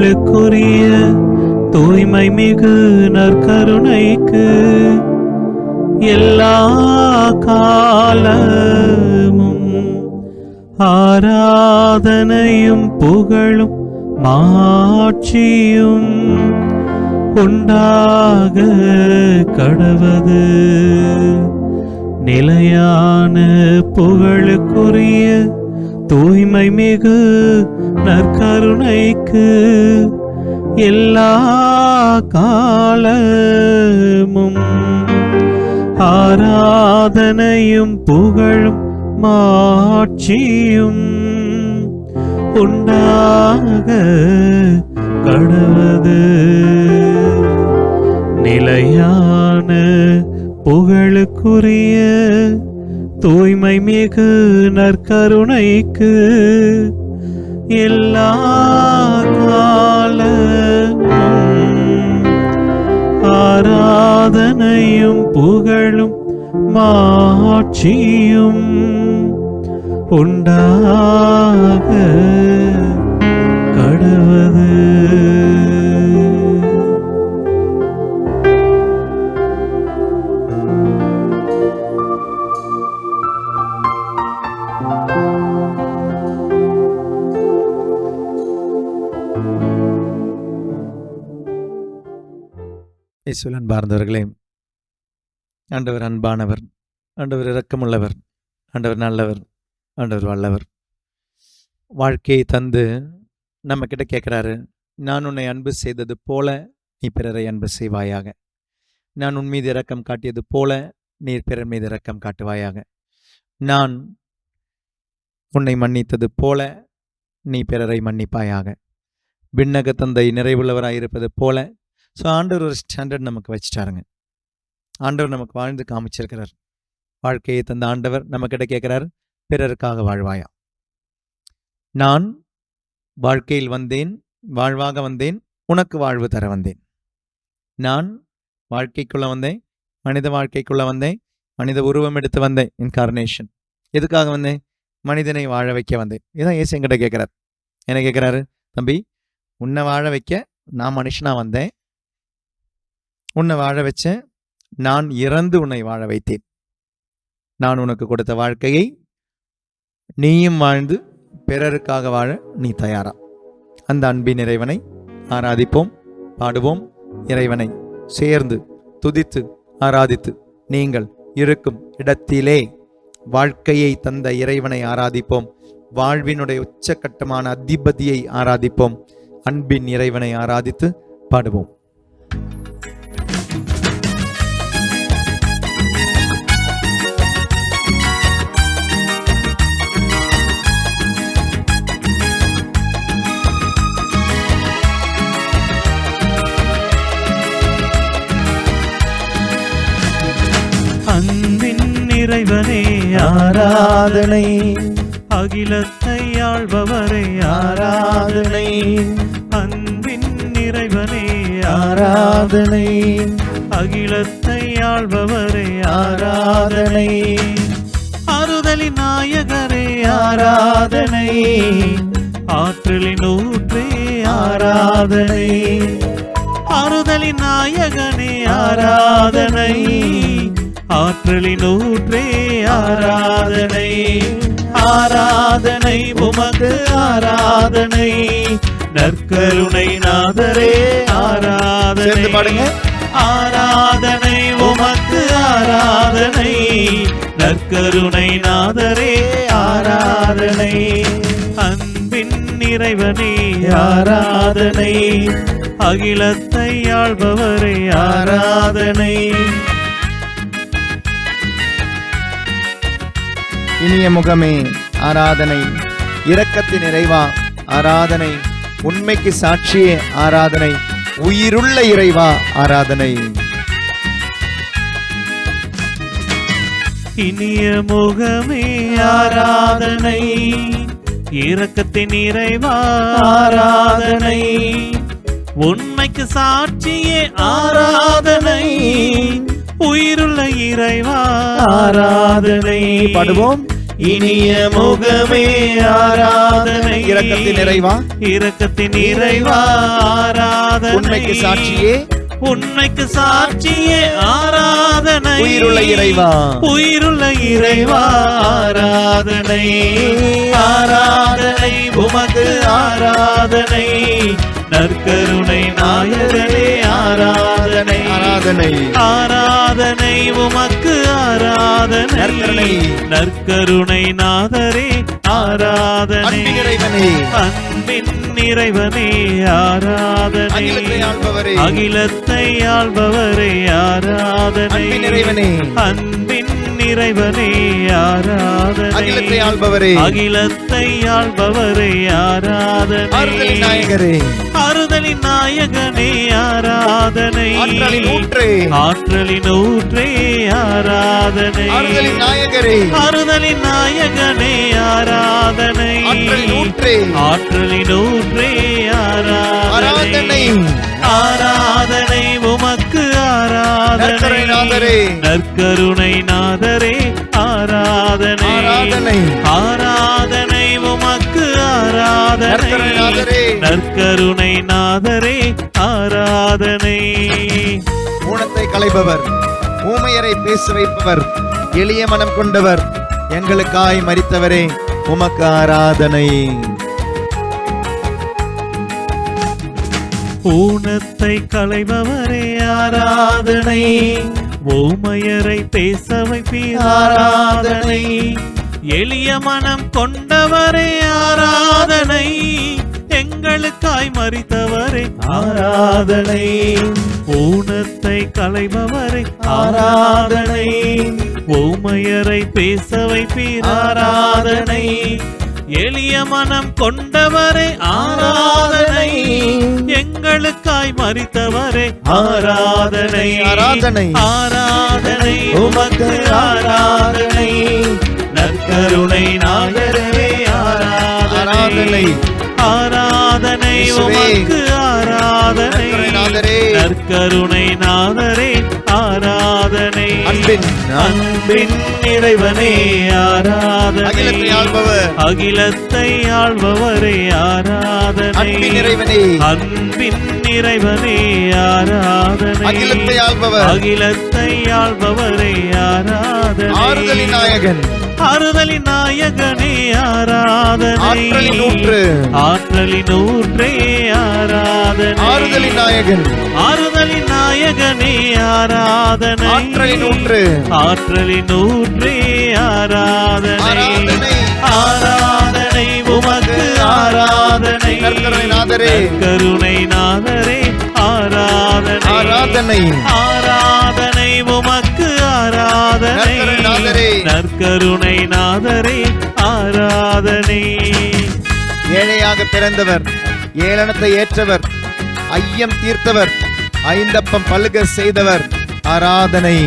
புகழுக்குரிய தூய்மை மிகு நற்கருணைக்கு எல்லா காலமும் ஆராதனையும் புகழும் மாட்சியும் உண்டாக கடவது. நிலையான புகழுக்குரிய தூய்மை மிகு நற்கருணைக்கு எல்லா காலமும் ஆராதனையும் புகழும் மாட்சியும் உண்டாக கடவது. நிலையான புகழுக்குரிய தூய்மை மிகு நற்கருணைக்கு எல்லா காலமும் ஆராதனையும் புகழும் மாட்சியும் உண்டாக கடவது. இயேசுவில் அன்பார்ந்தவர்களே, ஆண்டவர் அன்பானவர், ஆண்டவர் இரக்கமுள்ளவர், ஆண்டவர் நல்லவர், ஆண்டவர் வல்லவர். வாழ்க்கையை தந்து நம்ம கிட்ட கேட்குறாரு, நான் உன்னை அன்பு செய்தது போல நீ பிறரை அன்பு செய்வாயாக. நான் உன் மீது இரக்கம் காட்டியது போல நீர் பிறர் மீது இரக்கம் காட்டுவாயாக. நான் உன்னை மன்னித்தது போல நீ பிறரை மன்னிப்பாயாக. விண்ணக தந்தை நிறைவுள்ளவராயிருப்பது போல. ஸோ ஆண்டவர் ஒரு ஸ்டாண்டர்ட் நமக்கு வச்சுட்டாருங்க. ஆண்டவர் நமக்கு வாழ்ந்து காமிச்சிருக்கிறார். வாழ்க்கையை தந்த ஆண்டவர் நம்மக்கிட்ட கேட்குறார், பிறருக்காக வாழ்வாயா? நான் வாழ்க்கையில் வந்தேன், வாழ்வாக வந்தேன், உனக்கு வாழ்வு தர வந்தேன். நான் வாழ்க்கைக்குள்ளே வந்தேன், மனித வாழ்க்கைக்குள்ளே வந்தேன், மனித உருவம் எடுத்து வந்தேன். இன்கார்னேஷன். எதுக்காக வந்தேன்? மனிதனை வாழ வைக்க வந்தேன். இதான் ஏசு என்கிட்ட கேட்குறார். என்ன கேட்குறாரு? தம்பி, உன்னை வாழ வைக்க நான் மனுஷனாக வந்தேன், உன்னை வாழ வச்சேன், நான் இறந்து உன்னை வாழ வைத்தேன். நான் உனக்கு கொடுத்த வாழ்க்கையை நீயும் வாழ்ந்து பிறருக்காக வாழ நீ தயாரா? அந்த அன்பின் இறைவனை ஆராதிப்போம், பாடுவோம். இறைவனை சேர்ந்து துதித்து ஆராதித்து நீங்கள் இருக்கும் இடத்திலே வாழ்க்கையை தந்த இறைவனை ஆராதிப்போம். வாழ்வினுடைய உச்சக்கட்டமான அதிபதியை ஆராதிப்போம். அன்பின் இறைவனை ஆராதித்து பாடுவோம். அன்பின் இறைவனே ஆராதனை, அகிலத்தை ஆள்பவரே ஆராதனை. அன்பின் இறைவனே ஆராதனை, அகிலத்தை ஆள்பவரே ஆராதனை. ஆறுதலின் நாயகரே ஆராதனை, ஆற்றலின் ஊற்றே ஆராதனை. ஆறுதலின் நாயகனே ஆராதனை, ஆற்றலின் ஊற்றே ஆராதனை. ஆராதனை உமக்கு ஆராதனை, நற்கருணை நாதரே ஆராதனை. ஆராதனை உமக்கு ஆராதனை, நற்கருணை நாதரே ஆராதனை. அன்பின் இறைவனே ஆராதனை, அகிலத்தை ஆள்பவரே ஆராதனை. இனிய முகமே ஆராதனை, இரக்கத்தின் இறைவா ஆராதனை, உண்மைக்கு சாட்சியே ஆராதனை, உயிருள்ள இறைவா ஆராதனை. இனிய முகமே ஆராதனை, இரக்கத்தின் இறைவா ஆராதனை, உண்மைக்கு சாட்சியே ஆராதனை, உயிருள்ள இறைவா ஆராதனை. பாடுவோம். இனிய முகமே ஆராதனை. இரக்கத்தின் நிறைவா, இரக்கத்தின் நிறைவா ஆராதனை. உண்மைக்கு சாட்சியே, உண்மைக்கு சாட்சியே ஆராதனை. உயிருள்ள இறைவா, உயிருள்ள இறைவா ஆராதனை. ஆராதனை உமக்கு ஆராதனை. நற்கருணை நாயகனே ஆராதனை. ஆராதனை, ஆராதனை உமக்கு ஆராதனை. நற்கருணை, நற்கருணை நாதரே ஆராதனை. அன்பின் இறைவனே, அன்பின் இறைவனே ஆராதனை. அகிலத்தை ஆள்பவரே, அகிலத்தை ஆள்பவரே ஆராதனை. அன்பின் இறைவனே, அன்பின் இறைவனே ஆராதனை. அகிலத்தை ஆள்பவரே, அகிலத்தை ஆள்பவரே ஆராதனை. ஆறுதலின் நாயகரே, ஆறுதலின் நாயகனே ஆராதனை. ஆற்றலின் ஊற்றே, ஆற்றலின் ஊற்றே ஆராதனை. ஆறுதலின் நாயகரே, ஆறுதலின் நாயகனே ஆராதனை. ஆற்றலின் ஊற்றே, ஆற்றலின் ஊற்றே ஆராதனை. ஆராதனை, ஆராதனை உமக்கு நற்கருணை ஆராதனை. நாதரே, நற்கருணை நாதரே ஆராதனை. ஆராதனை, ஆராதனை உமக்கு ஆராதனை. நற்கருணை நாதரே, நற்கருணை நாதரே ஆராதனை. ஊனத்தை களைபவர், ஊமையரை பேச வைப்பவர், எளிய மனம் கொண்டவர், எங்களுக்காய் மரித்தவரே, உமக்கு ஆராதனை. ஊனத்தை களைபவரே ஆராதனை. ஊமையரை பேச வைப்பீர் ஆராதனை. எளிய மனம் கொண்டவரே ஆராதனை. எங்களுக்காய் மரித்தவரே ஆராதனை. ஊனத்தை களைபவரை ஆராதனை. ஊமையரை பேச வைப்பீர் ஆராதனை. எளிய மனம் கொண்டவரே ஆராதனை. எங்களுக்காய் மரித்தவரே ஆராதனை. ஆராதனை, ஆராதனை உமக்கு ஆராதனை. நற்கருணை நாயகரே ஆராதனை. ஆராதனை உமக்கு ஆராதனை. நற்கருணை நாதரே, நற்கருணை நாதரே ஆராதனை. அன்பின் அன்பின் இறைவனே ஆராதனை. அகிலத்தை ஆள்பவர், அகிலத்தை ஆள்பவரே ஆராதனை. அன்பின் இறைவனே, அன்பின் இறைவனே ஆராதனை. அகிலத்தை ஆள்பவர், அகிலத்தை ஆள்பவரே ஆராதனை. ஆறுதலின் நாயகன், ஆறுதலின் நாயகனே ஆராதனை. ஆற்றலின் ஊற்று, ஆற்றலின் ஊற்றே ஆராதனை. ஆறுதலின் நாயகன், ஆறுதலின் நாயகனே ஆராதனை. ஆற்றலின் ஊற்று, ஆற்றலின் ஊற்றே ஆராதனை. ஆராதனை, ஆராதனை உமக்கு ஆராதனை. நற்கருணை நாதரே, கருணை நாதரே ஆராதனை. ஆராதனை, ஆராதனை உமக்கு ஆராதனை. நற்கருணை நாதரே, நற்கருணை நாதரே ஆராதனை. ஏழையாக பிறந்தவர், ஏளனத்தை ஏற்றவர், ஐயம் தீர்த்தவர், ஐந்தப்பம் பல்க செய்தவர், ஆராதனை.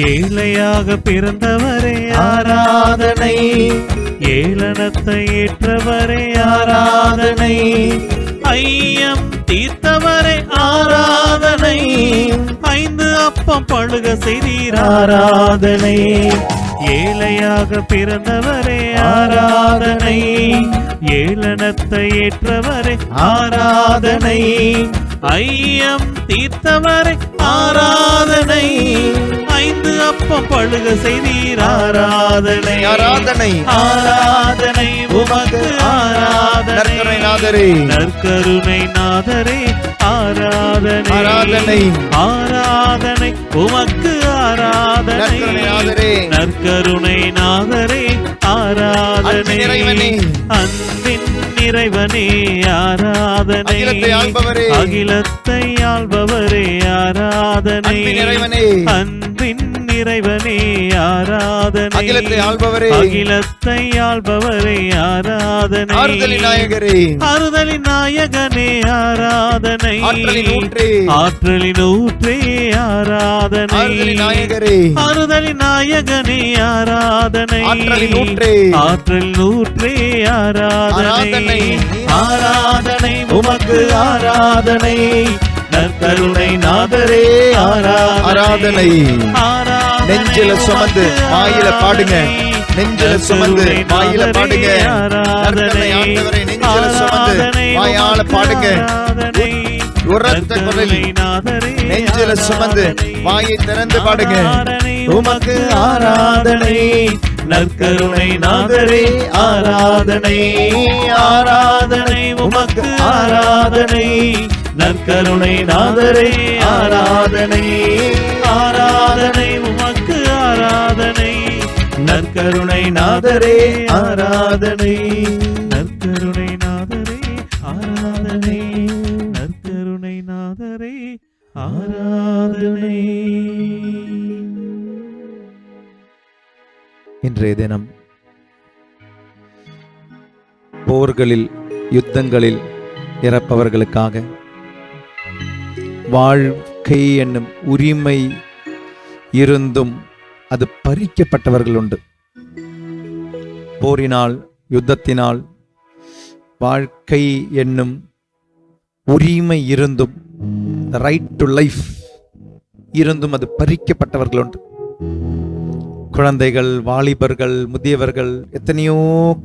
ஏழையாக பிறந்தவரே ஆராதனை. ஏளனத்தை ஏற்றவரே ஆராதனை. ஐயம் தீர்த்தவரே ஆராதனை. ஐந்து அப்பம் பழுக செய்தீர் ஆராதனை. ஏழையாக பிறந்தவரே ஆராதனை. ஏளனத்தை ஏற்றவரே ஆராதனை. ஐயம் தீர்த்தவரை ஆராதனை. ஐந்து அப்பம் பழுக செய்தீர் ஆராதனை. ஆராதனை, ஆராதனை உமக்கு ஆராதனை. நற்கருணை நாதரே, நற்கருணை நாதரே ஆராதனை. ஆராதனை, ஆராதனை உமக்கு ஆராதனை. நற்கருணை நாதரே, நற்கருணை நாதரே ஆராதனை. அன்பின் இறைவனே, அன்பின் இறைவனே ஆராதனை. அகிலத்தை ஆள்பவரே, அகிலத்தை ஆள்பவரே ஆராதனை. அன்பின் இறைவனே, அன்பின் இறைவனே ஆராதனை. அகிலத்தை ஆள்பவரே, அகிலத்தை ஆள்பவரே ஆராதனை. ஆறுதலின் நாயகரே, ஆறுதலின் நாயகனே ஆராதனை. ஆற்றலின் ஊற்றே, ஆற்றலின் ஊற்றே ஆராதனை. ஆறுதலின் நாயகரே, ஆறுதலின் நாயகனே ஆராதனை. ஆற்றலின் ஊற்றே, ஆற்றலின் ஊற்றே ஆராதனை. ஆராதனை, ஆராதனை உமக்கு ஆராதனை. நற்கருணை நாதரே ஆராதனை. நெஞ்சில சுமந்து வாயில பாடுங்க. நெஞ்சில சுமந்து வாயில பாடுங்க. நற்கருணை ஆண்டவரை நெஞ்சில சுமந்து வாயால பாடுங்க. உரத்த குரலில் நெஞ்சில சுமந்து வாயை திறந்து பாடுங்க. உமக்கு ஆராதனை நற்கருணை நாதரே ஆராதனை ஆராதனை உமக்கு ஆராதனை நற்கருணை நாதரே ஆராதனை ஆராதனை உமக்கு ஆராதனை நற்கருணை நாதரே ஆராதனை நற்கருணை நாதரே ஆராதனை நற்கருணை நாதரே ஆராதனை. இன்றைய தினம் போர்களில் யுத்தங்களில் இறப்பவர்களுக்காக வாழ்க்கை என்னும் உரிமை இருந்தும் அது பறிக்கப்பட்டவர்கள் உண்டு. போரினால் யுத்தத்தினால் வாழ்க்கை என்னும் உரிமை இருந்தும் the right to life இருந்தும் அது பறிக்கப்பட்டவர்கள் உண்டு. குழந்தைகள், வாலிபர்கள், முதியவர்கள், எத்தனையோ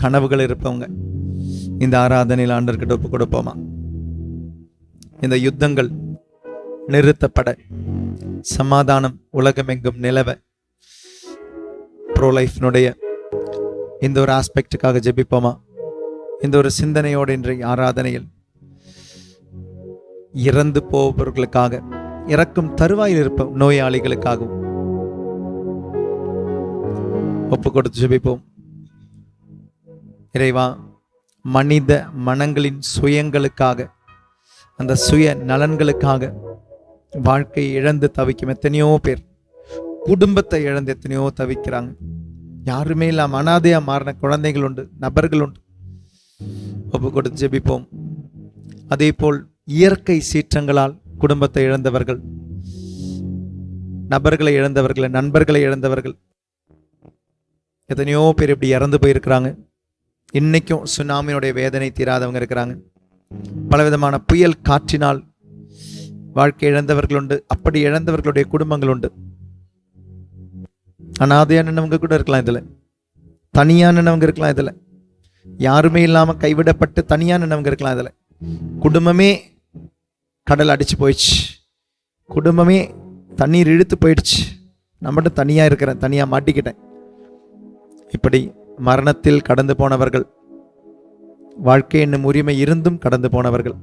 கனவுகள் இருப்பவங்க இந்த ஆராதனையில் ஆண்டவர்கிட்ட ஒப்பு கொடுப்போமா? இந்த யுத்தங்கள் நிறுத்தப்பட, சமாதானம் உலகமெங்கும் நிலவ, ப்ரோ லைஃப்னுடைய இந்த ஒரு ஆஸ்பெக்டுக்காக ஜெபிப்போமா? இந்த ஒரு சிந்தனையோடு இன்றைய ஆராதனையில் இறந்து போபவர்களுக்காக, இறக்கும் தருவாயில் இருப்ப நோயாளிகளுக்காகவும் ஒப்பு கொடுத்து ஜெபிப்போம். இறைவா, மனித மனங்களின் சுயங்களுக்காக, அந்த சுய நலன்களுக்காக வாழ்க்கையை இழந்து தவிக்கும் எத்தனையோ பேர், குடும்பத்தை இழந்து எத்தனையோ தவிக்கிறாங்க. யாருமே இல்லாம அனாதையா மாறின குழந்தைகள் உண்டு, நபர்கள் உண்டு. ஒப்பு கொடுத்து ஜெபிப்போம். அதே போல் இயற்கை சீற்றங்களால் குடும்பத்தை இழந்தவர்கள், நபர்களை இழந்தவர்கள், நண்பர்களை இழந்தவர்கள், எத்தனையோ பேர் இப்படி இறந்து போயிருக்கிறாங்க. இன்னைக்கும் சுனாமியோடைய வேதனை தீராதவங்க இருக்கிறாங்க. பலவிதமான புயல் காற்றினால் வாழ்க்கை இழந்தவர்கள் உண்டு. அப்படி இழந்தவர்களுடைய குடும்பங்கள் உண்டு. அனாதையானவங்க கூட இருக்கலாம் இதுல, தனியானவங்க இருக்கலாம் இதுல, யாருமே இல்லாம கைவிடப்பட்டு தனியானவங்க இருக்கலாம் இதுல. குடும்பமே கடல் அடிச்சு போயிடுச்சு, குடும்பமே தண்ணீர் இழுத்து போயிடுச்சு, நான் மட்டும் தனியா இருக்கிறேன், தனியா மாட்டிக்கிட்டேன். இப்படி மரணத்தில் கடந்து போனவர்கள், வாழ்க்கை என்னும் உரிமை இருந்தும் கடந்து போனவர்கள்,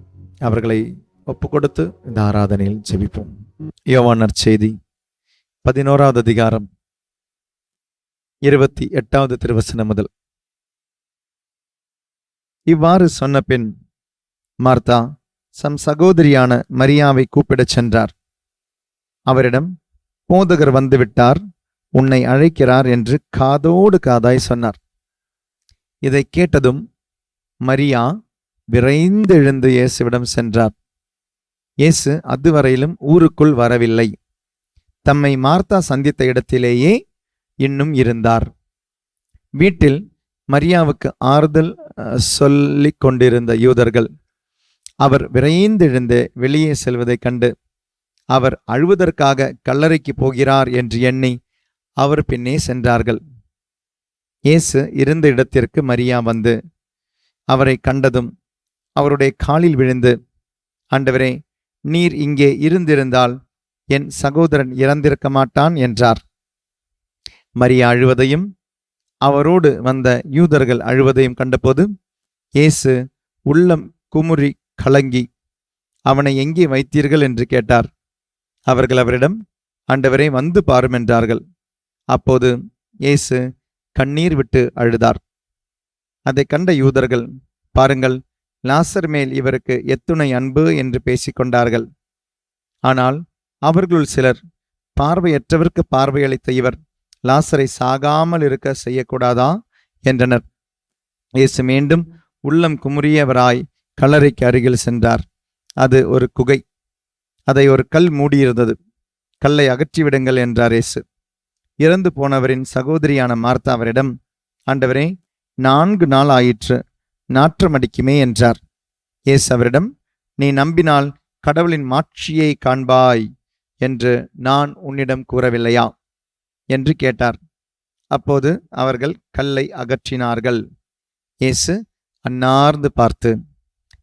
அவர்களை ஒப்பு கொடுத்து இந்த ஆராதனையில் ஜெபிப்போம். யோவான் நற்செய்தி 11வது அதிகாரம் 28வது திருவசனம் முதல். இவ்வாறு சொன்ன பின் மார்த்தா தம் சகோதரியான மரியாவை கூப்பிடச் சென்றார். அவரிடம், போதகர் வந்துவிட்டார், உன்னை அழைக்கிறார் என்று காதோடு காதாய் சொன்னார். இதை கேட்டதும் மரியா விரைந்து எழுந்து இயேசுவிடம் சென்றார். இயேசு அதுவரையிலும் ஊருக்குள் வரவில்லை. தம்மை மார்த்தா சந்தித்த இடத்திலேயே இன்னும் இருந்தார். வீட்டில் மரியாவுக்கு ஆறுதல் சொல்லிக் கொண்டிருந்த யூதர்கள் அவர் விரைந்தெழுந்து வெளியே செல்வதைக் கண்டு அவர் அழுவதற்காக கல்லறைக்கு போகிறார் என்று எண்ணி அவர் பின்னே சென்றார்கள். இயேசு இருந்த இடத்திற்கு மரியா வந்து அவரை கண்டதும் அவருடைய காலில் விழுந்து, ஆண்டவரே, நீர் இங்கே இருந்திருந்தால் என் சகோதரன் இறந்திருக்க மாட்டான் என்றார். மரியா அழுவதையும் அவரோடு வந்த யூதர்கள் அழுவதையும் கண்டபோது இயேசு உள்ளம் குமுறி கலங்கி, அவனை எங்கே வைத்தீர்கள் என்று கேட்டார். அவர்கள் அவரிடம், ஆண்டவரே, வந்து பாரும் என்றார்கள். அப்போது இயேசு கண்ணீர் விட்டு அழுதார். அதை கண்ட யூதர்கள், பாருங்கள், லாசர் மேல் இவருக்கு எத்துணை அன்பு என்று பேசிக்கொண்டார்கள். ஆனால் அவர்களுள் சிலர், பார்வையற்றவருக்கு பார்வையளித்த இவர் லாசரை சாகாமல் இருக்க செய்யக்கூடாதா என்றனர். இயேசு மீண்டும் உள்ளம் குமுறியவராய் கல்லறைக்கு அருகில் சென்றார். அது ஒரு குகை, அதை ஒரு கல் மூடியிருந்தது. கல்லை அகற்றிவிடுங்கள் என்றார் இயேசு. இறந்து போனவரின் சகோதரியான மார்த்தா அவரிடம், ஆண்டவரே, 4 நாள் ஆயிற்று, நாற்றமடிக்குமே என்றார். இயேசு அவரிடம், நீ நம்பினால் கடவுளின் மாட்சியை காண்பாய் என்று நான் உன்னிடம் கூறவில்லையா என்று கேட்டார். அப்போது அவர்கள் கல்லை அகற்றினார்கள். இயேசு அன்னார்ந்து பார்த்து,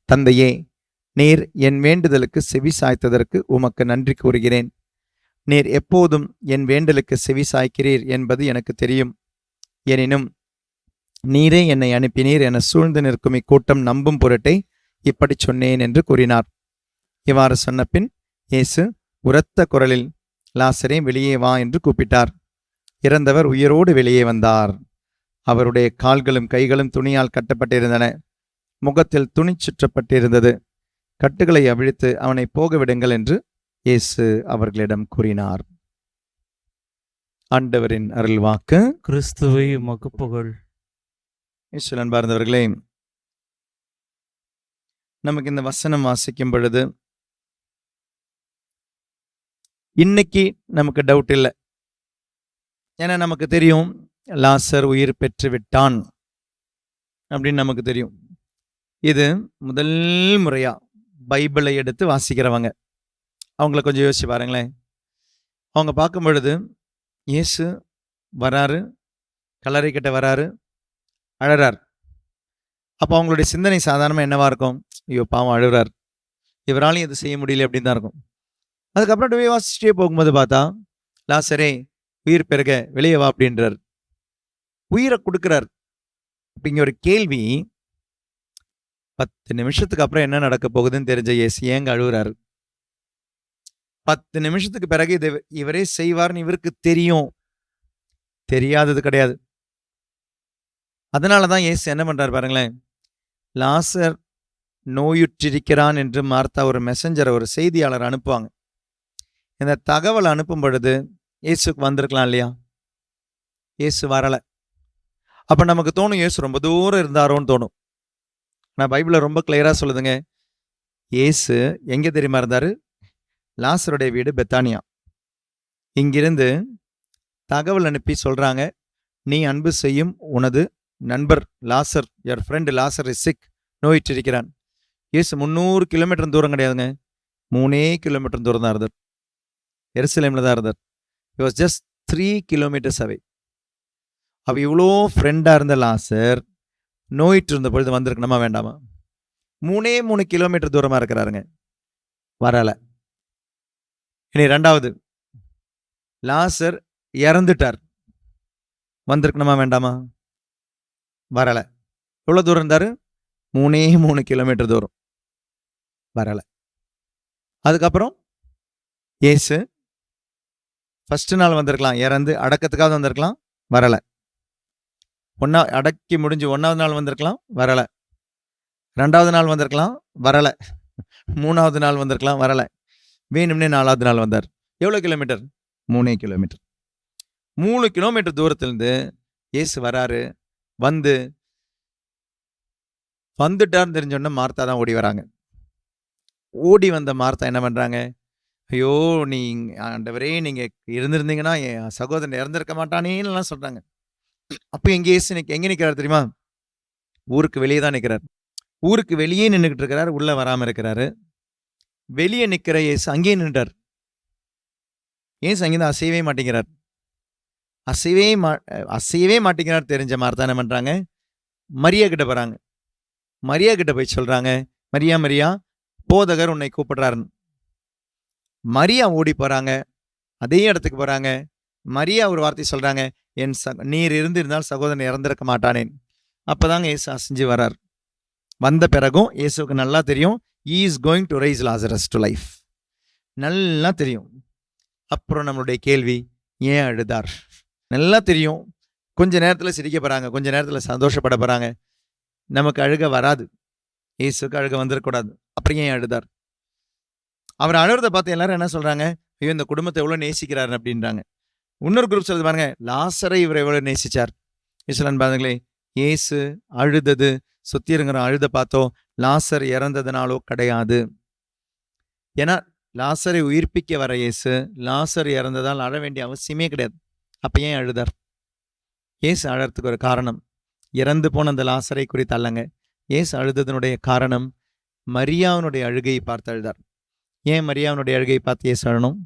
தந்தையே, நீர் என் வேண்டுதலுக்கு செவி சாய்த்ததற்கு உமக்கு நன்றி கூறுகிறேன். நீர் எப்போதும் என் வேண்டலுக்கு செவி சாய்க்கிறீர் என்பது எனக்கு தெரியும். எனினும் நீரே என்னை அனுப்பினீர் என சூழ்ந்து நிற்கும் இக்கூட்டம் நம்பும் பொருட்டை இப்படி சொன்னேன் என்று கூறினார். இவ்வாறு சொன்ன பின் இயேசு உரத்த குரலில், லாசரே, வெளியே வா என்று கூப்பிட்டார். இறந்தவர் உயிரோடு வெளியே வந்தார். அவருடைய கால்களும் கைகளும் துணியால் கட்டப்பட்டிருந்தன. முகத்தில் துணி சுற்றப்பட்டிருந்தது. கட்டுகளை அவிழ்த்து அவனை போக விடுங்கள் என்று இயேசு அவர்களிடம் கூறினார். ஆண்டவரின் அருள்வாக்கு. கிறிஸ்துவை உமக்கு புகழ். இயேசுவில் அன்பார்ந்தவர்களே, நமக்கு இந்த வசனம் வாசிக்கும் பொழுது இன்னைக்கு நமக்கு டவுட் இல்லை. ஏன்னா நமக்கு தெரியும் லாசர் உயிர் பெற்று விட்டான் அப்படின்னு நமக்கு தெரியும். இது முதல் முறையா பைபிளை எடுத்து வாசிக்கிறவங்க அவங்கள கொஞ்சம் யோசிச்சு பாருங்களேன். அவங்க பார்க்கும் பொழுது இயேசு வராரு, கல்லறை கிட்ட வராரு, அழறார். அப்போ அவங்களுடைய சிந்தனை சாதாரணமாக என்னவா இருக்கும்? ஐயோ பாவம், அழுறார், இவராலையும் இது செய்ய முடியல அப்படின்னு தான் இருக்கும். அதுக்கப்புறம் அப்படியே வாசிச்சுட்டே போகும்போது பார்த்தா, லாசரே, உயிர் பெருக வெளியே வா அப்படின்றார். உயிரை கொடுக்குறார். இப்போ இங்கே ஒரு கேள்வி, 10 நிமிஷத்துக்கு அப்புறம் என்ன நடக்க போகுதுன்னு தெரிஞ்ச இயேசு ஏங்க அழுகுறாரு? 10 நிமிஷத்துக்கு பிறகு இதை இவரே செய்வார்னு இவருக்கு தெரியும், தெரியாதது கிடையாது. அதனால தான் இயேசு என்ன பண்றாரு பாருங்களேன். லாசர் நோயுற்றிருக்கிறான் என்று மார்த்தா ஒரு மெசஞ்சரை, ஒரு செய்தியாளர் அனுப்புவாங்க. இந்த தகவல் அனுப்பும் பொழுது இயேசுக்கு வந்திருக்கலாம் இல்லையா? இயேசு வரலை. அப்போ நமக்கு தோணும் இயேசு ரொம்ப தூரம் இருந்தாரோன்னு தோணும். ஆனால் பைபிளை ரொம்ப கிளியராக சொல்லுதுங்க. இயேசு எங்கே தெரியுமா இருந்தார்? லாசருடைய வீடு பெத்தானியா. இங்கிருந்து தகவல் அனுப்பி சொல்கிறாங்க, நீ அன்பு செய்யும் உனது நண்பர் லாசர், யுவர் ஃப்ரெண்ட் லாசர் இஸ் சிக், நோயிற்றிருக்கிறான். இயேசு 300 கிலோமீட்டர் தூரம் கிடையாதுங்க, 3 கிலோமீட்டர் தூரம் தான் இருந்தார். எருசலேமில் தான் இருந்தார். He was just 3 kilometers away. அப்போ இவ்வளோ ஃப்ரெண்டாக இருந்த லாசர் நோயிட்டு இருந்த பொழுது வந்திருக்கணுமா வேண்டாமா? 3 கிலோமீட்டர் தூரமாக இருக்கிறாருங்க, வரலை. இனி ரெண்டாவது, லாசர் இறந்துட்டார், வந்திருக்கணுமா வேண்டாமா? வரலை. எவ்வளோ தூரம் இருந்தார்? 3 கிலோமீட்டர் தூரம், வரலை. அதுக்கப்புறம் இயேசு ஃபர்ஸ்ட் நாள் வந்திருக்கலாம், இறந்து அடக்கத்துக்காக வந்திருக்கலாம், வரலை. அடக்கி முடிஞ்சு 1வது நாள் வந்திருக்கலாம், வரலை. 2வது நாள் வந்திருக்கலாம், வரலை. 3வது நாள் வந்திருக்கலாம், வரலை. வேணும்னே 4வது நாள் வந்தார். எவ்வளோ கிலோமீட்டர்? 3 கிலோமீட்டர். 3 கிலோமீட்டர் தூரத்திலிருந்து இயேசு வராரு. வந்துட்டார்னு தெரிஞ்சோன்னா மார்த்தா தான் ஓடி வராங்க. ஓடி வந்த மார்த்தா என்ன பண்ணுறாங்க? ஐயோ, நீ ஆண்டவரே, நீங்கள் இருந்திருந்தீங்கன்னா என் சகோதரன் இறந்திருக்க மாட்டானேன்னுலாம் சொல்கிறாங்க. அப்போ எங்கே இயேசு எங்கே நிற்கிறார் தெரியுமா? ஊருக்கு வெளியே தான் நிற்கிறார். ஊருக்கு வெளியே நின்றுக்கிட்டு இருக்கிறார், உள்ளே வராமல் இருக்கிறாரு. வெளியே நிற்கிற இயேசு அங்கேயே நின்றார். இயேசு அங்கேருந்து அசையவே மாட்டேங்கிறார். அசையவே மாட்டேங்கிறார் தெரிஞ்ச மார்த்தா என்ன பண்ணுறாங்க? மரியா கிட்ட போகிறாங்க. மரியா கிட்ட போய் சொல்கிறாங்க, மரியா, மரியா, போதகர் உன்னை கூப்பிடுறாருன்னு. மரியா ஓடி போகிறாங்க, அதே இடத்துக்கு போகிறாங்க. மரியா ஒரு வார்த்தை சொல்கிறாங்க, என் நீர் இருந்திருந்தால் சகோதரன் இறந்திருக்க மாட்டானேன். அப்போ தாங்க இயேசு அசைஞ்சு வரார். வந்த பிறகும் இயேசுக்கு நல்லா தெரியும், he is going to raise Lazarus to life. நல்லா தெரியும். அப்புறம் நம்மளுடைய கேள்வி, ஏன் அழுதார்? நல்லா தெரியும். கொஞ்ச நேரத்தில் சிரிக்க போகிறாங்க, கொஞ்ச நேரத்தில் சந்தோஷப்பட போகிறாங்க. நமக்கு அழுக வராது, இயேசுக்கு அழுக வந்துடக்கூடாது. அப்புறம் ஏன் அழுதார்? அவர் அழுறதை பார்த்து எல்லாரும் என்ன சொல்கிறாங்க? ஐயோ, இந்த குடும்பத்தை எவ்வளோ நேசிக்கிறாரு அப்படின்றாங்க. இன்னொரு குரூப் சொல்லுது பாருங்க, லாசரை இவர் எவ்வளோ நேசிச்சார். இஸ்லான் பாருங்களே, இயேசு அழுதது சுற்றி இருக்கிற அழுத பார்த்தோ லாசர் இறந்ததுனாலோ கிடையாது. ஏன்னா லாசரை உயிர்ப்பிக்க வர இயேசு லாசர் இறந்ததால் அழ வேண்டிய அவசியமே கிடையாது. அப்போ ஏன் அழுதார்? இயேசு அழறதுக்கு ஒரு காரணம், இறந்து போன அந்த லாசரை குறித்து அல்லங்க. இயேசு அழுததனுடைய காரணம் மரியாவினுடைய அழுகையை பார்த்து அழுதார். ஏன் மரியாவுடைய அழுகை பார்த்து இயேசு அழணும்?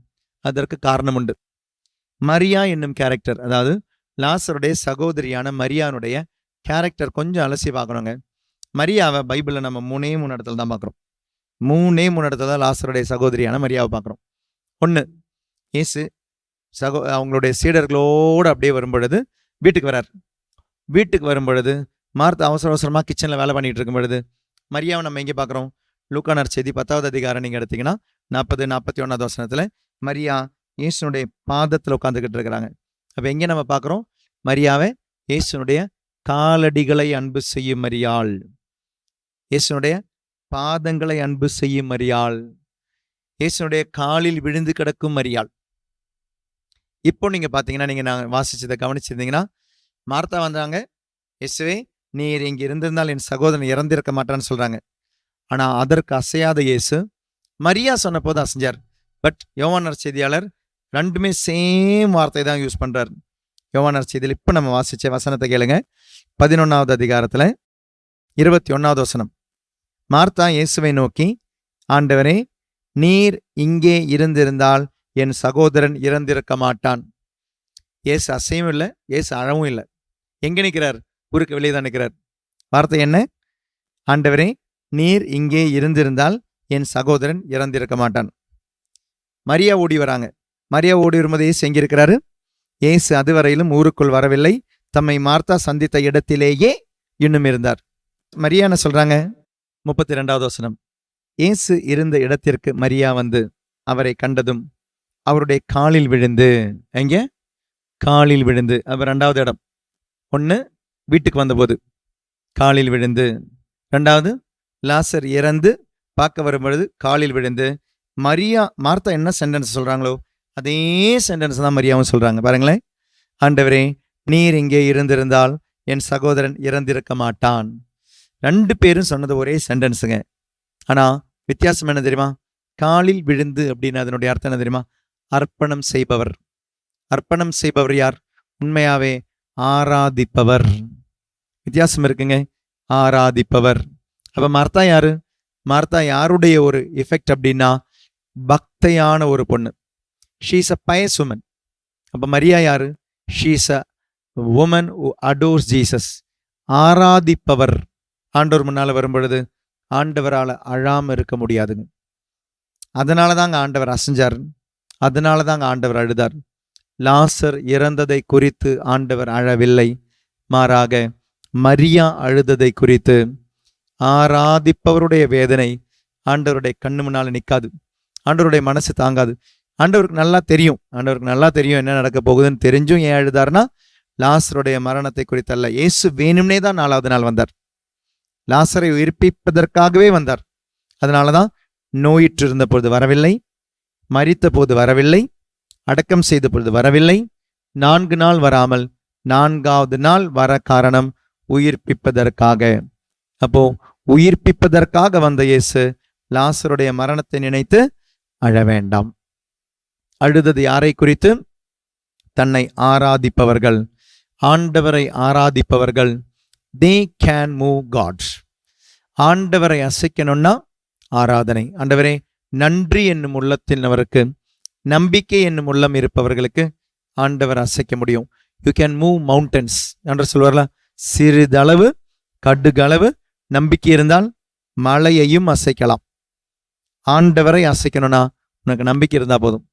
அதற்கு காரணம் உண்டு. மரியா என்னும் கேரக்டர், அதாவது லாசருடைய சகோதரியான மரியானுடைய கேரக்டர் கொஞ்சம் அலசி பார்க்கணுங்க. மரியாவை பைபிளில் நம்ம 3 இடத்துல தான் பார்க்குறோம். 3 இடத்துல தான் லாசருடைய சகோதரியான மரியாவை பார்க்குறோம். ஒன்று, இயேசு அவங்களுடைய சீடர்களோடு அப்படியே வரும்பொழுது வீட்டுக்கு வரார். வீட்டுக்கு வரும்பொழுது மார்த்தா அவசர அவசரமாக கிச்சனில் வேலை பண்ணிகிட்டு இருக்கும் பொழுது மரியாவை நம்ம எங்கே பார்க்குறோம்? லூக்கா நற்செய்தி 10வது அதிகாரம் நீங்கள் எடுத்தீங்கன்னா 40-41 வசனத்தில் மரியா இயேசுனுடைய பாதத்தில் உட்காந்துக்கிட்டு இருக்கிறாங்க. அப்போ எங்கே நம்ம பார்க்குறோம்? மரியாவை இயேசுனுடைய காலடிகளை அன்பு செய்யும் மரியாள், இயேசுனுடைய பாதங்களை அன்பு செய்யும் மரியாள், இயேசுனுடைய காலில் விழுந்து கிடக்கும் மரியாள். இப்போ நீங்கள் பார்த்தீங்கன்னா, நீங்கள் நான் வாசிச்சதை கவனிச்சிருந்தீங்கன்னா, மார்த்தா வந்தாங்க, இயேசுவே நீர் இங்கே இருந்திருந்தால் என் சகோதரன் இறந்திருக்க மாட்டான்னு சொல்கிறாங்க. ஆனால் அதற்கு அசையாத இயேசு மரியா சொன்ன போது அசைஞ்சார். பட் யோவான் நற்செய்தியாளர் ரெண்டுமே சேம் வார்த்தை தான் யூஸ் பண்ணுறார். யோவான் நற்செய்தியில் இப்போ நம்ம வாசித்த வசனத்தை கேளுங்க. 11வது அதிகாரத்தில் 21வது வசனம். மார்த்தா இயேசுவை நோக்கி, ஆண்டவரே நீர் இங்கே இருந்திருந்தால் என் சகோதரன் இறந்திருக்க மாட்டான். இயேசு அசையும் இல்லை, இயேசு அழவும் இல்லை. எங்கே நிற்கிறார்? ஊருக்கு வெளியே தான் நிற்கிறார். வார்த்தை என்ன? ஆண்டவரே நீர் இங்கே இருந்திருந்தால் என் சகோதரன் இறந்திருக்க மாட்டான். மரியா ஓடி வராங்க. மரியா ஓடி வரும்போது இயேசு எங்கே இருக்கிறாரு? இயேசு அதுவரையிலும் ஊருக்குள் வரவில்லை, தம்மை மார்த்தா சந்தித்த இடத்திலேயே இன்னும் இருந்தார். மரியா என்ன சொல்றாங்க? 32வது வசனம். இயேசு இருந்த இடத்திற்கு மரியா வந்து அவரை கண்டதும் அவருடைய காலில் விழுந்து, எங்க? காலில் விழுந்து. அவர் 2வது இடம். 1 வீட்டுக்கு வந்தபோது காலில் விழுந்து, 2வது லாசர் இறந்து பார்க்க வரும்பொழுது காலில் விழுந்து. மார்த்தா என்ன சென்டென்ஸ் சொல்றாங்களோ அதே சென்டென்ஸ் தான் மரியாவும் சொல்றாங்க. பாருங்களேன், ஆண்டவரே நீர் இங்கே இருந்திருந்தால் என் சகோதரன் இறந்திருக்க மாட்டான். 2 பேரும் சொன்னது ஒரே சென்டென்ஸுங்க. ஆனால் வித்தியாசம் என்ன தெரியுமா? காலில் விழுந்து அப்படின்னு அதனுடைய அர்த்தம் என்ன தெரியுமா? அர்ப்பணம் செய்பவர். அர்ப்பணம் செய்பவர் யார்? உண்மையாவே ஆராதிப்பவர். வித்தியாசம் இருக்குங்க. ஆராதிப்பவர். அப்ப மார்த்தா யாரு? மார்த்தா யாருடைய ஒரு எஃபெக்ட் அப்படின்னா, பக்தையான ஒரு பொண்ணு. She's a pious woman. அப்ப மரியா யாரு? She's a woman who adores Jesus. ஆராதிப்பவர். ஆண்டவர் முன்னால வரும்பொழுது ஆண்டவரால் அழாம இருக்க முடியாதுங்க. அதனால தாங்க ஆண்டவர் அசைஞ்சார். அதனால தாங்க ஆண்டவர் அழுதார். லாசர் இறந்ததை குறித்து ஆண்டவர் அழவில்லை, மாறாக மரியா அழுததை குறித்து. ஆராதிப்பவருடைய வேதனை ஆண்டவருடைய கண்ணு முன்னால நிற்காது. ஆண்டவருடைய மனசு தாங்காது. ஆண்டவருக்கு நல்லா தெரியும். ஆண்டவருக்கு நல்லா தெரியும் என்ன நடக்க போகுதுன்னு தெரிஞ்சும் ஏன் அழுதார்னா, லாசருடைய மரணத்தை குறித்தல்ல. இயேசு வேணும்னே தான் 4வது நாள் வந்தார். லாசரை உயிர்ப்பிப்பதற்காகவே வந்தார். அதனாலதான் நோயிற்று இருந்த பொழுது வரவில்லை, மரித்த போது வரவில்லை, அடக்கம் செய்த பொழுது வரவில்லை, 4 நாள் வராமல் 4வது நாள் வர காரணம் உயிர்ப்பிப்பதற்காக. அப்போ உயிர்ப்பிப்பதற்காக வந்த இயேசு லாசருடைய மரணத்தை நினைத்து அழ வேண்டாம். அழுதது யாரை குறித்து? தன்னை ஆராதிப்பவர்கள், ஆண்டவரை ஆராதிப்பவர்கள். they can move God. ஆண்டவரை அசைக்கணும்னா ஆராதனை. ஆண்டவரே நன்றி என்னும் உள்ளத்தினவருக்கு, நம்பிக்கை என்னும் உள்ளம் இருப்பவர்களுக்கு ஆண்டவர் அசைக்க முடியும். யூ கேன் மூவ் மவுண்டன்ஸ் என்று சொல்வார்ல, சிறிதளவு கடுகளவு நம்பிக்கை இருந்தால் மலையையும் அசைக்கலாம். ஆண்டவரை அசைக்கணும்னா உனக்கு நம்பிக்கை இருந்தா போதும்.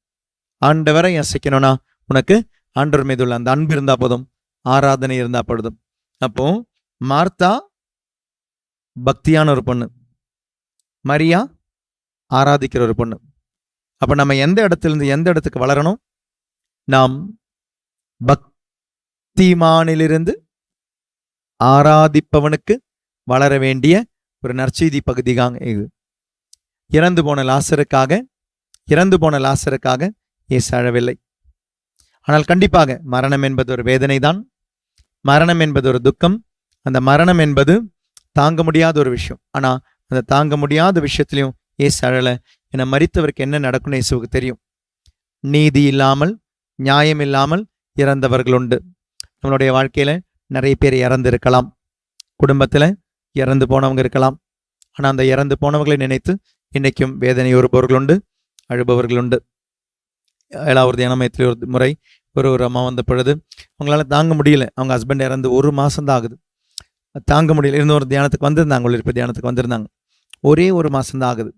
ஆண்டவரை அசைக்கணும்னா உனக்கு ஆண்டவர் மீது உள்ள அந்த அன்பு இருந்தா போதும், ஆராதனை இருந்தா போதும். அப்போ மார்த்தா பக்தியான ஒரு பொண்ணு, மரியா ஆராதிக்கிற ஒரு பொண்ணு. அப்ப நம்ம எந்த இடத்திலிருந்து எந்த இடத்துக்கு வளரணும்? நாம் பக்திமானிலிருந்து ஆராதிப்பவனுக்கு வளர வேண்டிய ஒரு நற்செய்தி பகுதிகாங்க இது. இறந்து போன லாசருக்காக இயேசு அழவில்லை. ஆனால் கண்டிப்பாக மரணம் என்பது ஒரு வேதனை தான். மரணம் என்பது ஒரு துக்கம். அந்த மரணம் என்பது தாங்க முடியாத ஒரு விஷயம். ஆனா அந்த தாங்க முடியாத விஷயத்திலையும் இயேசு அழல. என மரித்தவருக்கு என்ன நடக்கும்னு இயேசுவுக்கு தெரியும். நீதி இல்லாமல், நியாயம் இல்லாமல் இறந்தவர்கள் உண்டு. நம்மளுடைய வாழ்க்கையில நிறைய பேர் இறந்து இருக்கலாம். குடும்பத்துல இறந்து போனவங்க இருக்கலாம். ஆனா அந்த இறந்து போனவர்களை நினைத்து இன்னைக்கும் வேதனை ஒருபவர்கள் உண்டு. அழுபவர்கள் உண்டு. 7வது தியான மையத்தில் ஒரு முறை ஒரு அம்மா வந்த பொழுது அவங்களால தாங்க முடியல. அவங்க ஹஸ்பண்ட் இறந்து 1 மாதம் தான் ஆகுது. தாங்க முடியல. இருந்த ஒரு தியானத்துக்கு வந்திருந்தாங்க, ஒளிர்ப்பு தியானத்துக்கு வந்திருந்தாங்க. ஒரே 1 மாதம் தான் ஆகுது.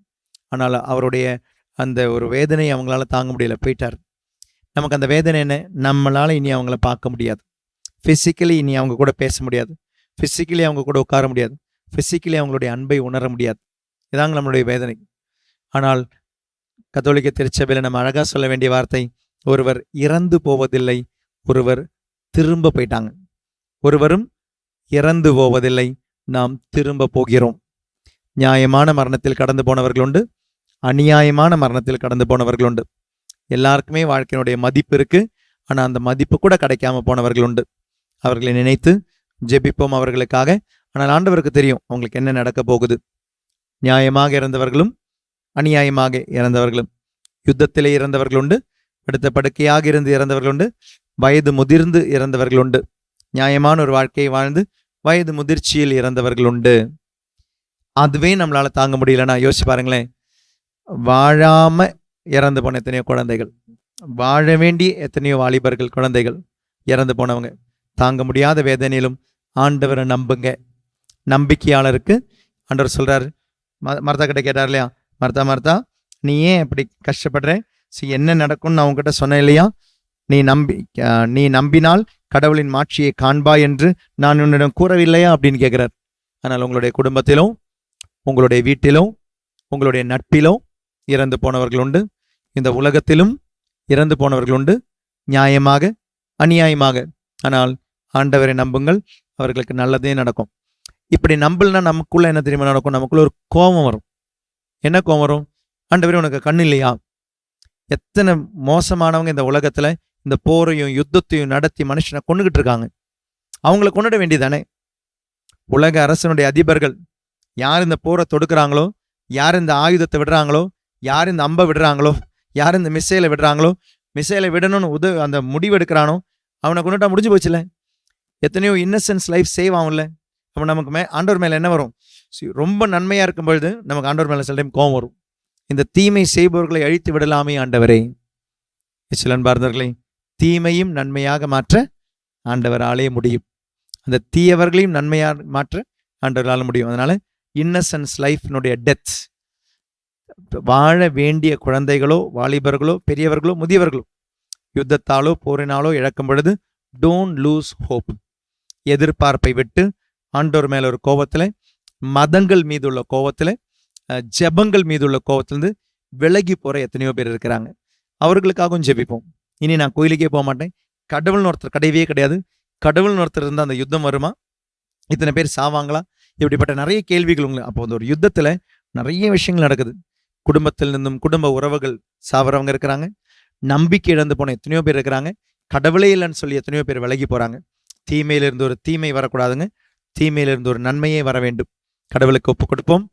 ஆனால் அவருடைய அந்த ஒரு வேதனையை அவங்களால தாங்க முடியல, போயிட்டார். நமக்கு அந்த வேதனை என்ன? நம்மளால் இனி அவங்கள பார்க்க முடியாது. ஃபிசிக்கலி இனி அவங்க கூட பேச முடியாது. ஃபிசிக்கலி அவங்க கூட உட்கார முடியாது. ஃபிசிக்கலி அவங்களுடைய அன்பை உணர முடியாது. இதாங்க நம்மளுடைய வேதனை. ஆனால் கத்தோலிக்க திருச்சபையில் நம்ம அழகாக சொல்ல வேண்டிய வார்த்தை, ஒருவர் இறந்து போவதில்லை, ஒருவர் திரும்ப போயிட்டாங்க. ஒருவரும் இறந்து போவதில்லை, நாம் திரும்ப போகிறோம். நியாயமான மரணத்தில் கடந்து போனவர்கள் உண்டு, அநியாயமான மரணத்தில் கடந்து போனவர்கள் உண்டு. எல்லாருக்குமே வாழ்க்கையினுடைய மதிப்பு இருக்கு. ஆனால் அந்த மதிப்பு கூட கிடைக்காம போனவர்கள் உண்டு. அவர்களை நினைத்து ஜெபிப்போம் அவர்களுக்காக. ஆனால் ஆண்டவருக்கு தெரியும் அவங்களுக்கு என்ன நடக்க போகுது. நியாயமாக இறந்தவர்களும் அநியாயமாக இறந்தவர்களும், யுத்தத்திலே இறந்தவர்கள் உண்டு, அடுத்த படுக்கையாக இருந்து இறந்தவர்கள் உண்டு, வயது முதிர்ந்து இறந்தவர்கள் உண்டு, நியாயமான ஒரு வாழ்க்கையை வாழ்ந்து வயது முதிர்ச்சியில் இறந்தவர்கள் உண்டு. அதுவே நம்மளால தாங்க முடியலன்னா யோசிச்சு பாருங்களேன். வாழாம இறந்து போன எத்தனையோ குழந்தைகள், வாழ வேண்டிய எத்தனையோ வாலிபர்கள், குழந்தைகள் இறந்து போனவங்க. தாங்க முடியாத வேதனையிலும் ஆண்டவரை நம்புங்க. நம்பிக்கையாளருக்கு ஆண்டவர் சொல்றாரு. மர்த்தா கிட்ட கேட்டார் இல்லையா, மர்த்தா நீ ஏன் இப்படி கஷ்டப்படுற? என்ன நடக்கும்னு நான் உங்ககிட்ட சொன்னேன் இல்லையா? நீ நம்பினால் கடவுளின் மாட்சியை காண்பாய் என்று நான் உன்னிடம் கூறவில்லையா அப்படின்னு கேட்கிறார். ஆனால் உங்களுடைய குடும்பத்திலும், உங்களுடைய வீட்டிலும், உங்களுடைய நட்பிலும் இறந்து போனவர்கள் உண்டு. இந்த உலகத்திலும் இறந்து போனவர்கள் உண்டு, நியாயமாக அநியாயமாக. ஆனால் ஆண்டவரை நம்புங்கள், அவர்களுக்கு நல்லதே நடக்கும். இப்படி நம்பலன்னா நமக்குள்ள என்ன தெரியுமா நடக்கும்? நமக்குள்ள ஒரு கோபம் வரும். என்ன கோபம் வரும்? ஆண்டவரே உனக்கு கண்ணு இல்லையா? எத்தனை மோசமானவங்க இந்த உலகத்துல இந்த போரையும் யுத்தத்தையும் நடத்தி மனுஷனை கொண்டுகிட்டு இருக்காங்க. அவங்களை கொண்டுட வேண்டியதானே? உலக அரசனுடைய அதிபர்கள் யார் இந்த போரை தொடுக்கிறாங்களோ, யார் இந்த ஆயுதத்தை விடுறாங்களோ, யார் இந்த அம்பை விடுறாங்களோ, யார் இந்த மிசைலை விடுறாங்களோ, மிசைலை விடணும்னு அந்த முடிவெடுக்கிறானோ அவனை கொண்டுட்டா முடிஞ்சு போச்சுல. எத்தனையோ இன்னசென்ஸ் லைஃப் சேவ் ஆகும்ல. அப்போ நமக்கு ஆண்டவர் மேலே என்ன வரும்? ரொம்ப நன்மையாக இருக்கும் பொழுது நமக்கு ஆண்டவர் மேலே சில டைம் கோபம் வரும். இந்த தீமை செய்பவர்களை அழித்து விடலாமே ஆண்டவரே. சிலன்பார்ந்தவர்களை தீமையும் நன்மையாக மாற்ற ஆண்டவராலே முடியும். அந்த தீயவர்களையும் நன்மையாக மாற்ற ஆண்டவரால் முடியும். அதனால இன்னசென்ஸ் லைஃப்னுடைய டெத், வாழ வேண்டிய குழந்தைகளோ, வாலிபர்களோ, பெரியவர்களோ, முதியவர்களோ யுத்தத்தாலோ போரினாலோ இழக்கும் பொழுது டோன்ட் லூஸ் ஹோப். எதிர்பார்ப்பை விட்டு ஆண்டவர் மேல ஒரு கோபத்தில், மதங்கள் மீது உள்ள கோபத்தில், ஜெபங்கள் மீது உள்ள கோபத்திலிருந்து விலகி போற எத்தனையோ பேர் இருக்கிறாங்க. அவர்களுக்காகவும் ஜெபிப்போம். இனி நான் கோயிலுக்கே போக மாட்டேன், கடவுள்னு ஒருத்தர் கிடையவே கிடையாது, கடவுள்னு ஒருத்தர் இருந்தால் அந்த யுத்தம் வருமா? இத்தனை பேர் சாவாங்களா? இப்படிப்பட்ட நிறைய கேள்விகள் உங்களுக்கு. அப்போ ஒரு யுத்தத்தில் நிறைய விஷயங்கள் நடக்குது. குடும்பத்தில் இருந்தும் குடும்ப உறவுகள் சாவறவங்க இருக்கிறாங்க. நம்பிக்கை இழந்து போன எத்தனையோ பேர் இருக்கிறாங்க. கடவுளே இல்லைன்னு சொல்லி எத்தனையோ பேர் விலகி போறாங்க. தீமையிலிருந்து ஒரு தீமை வரக்கூடாதுங்க, தீமையிலிருந்து ஒரு நன்மையே வர வேண்டும். கடவுளுக்கு ஒப்பு கொடுப்போம்.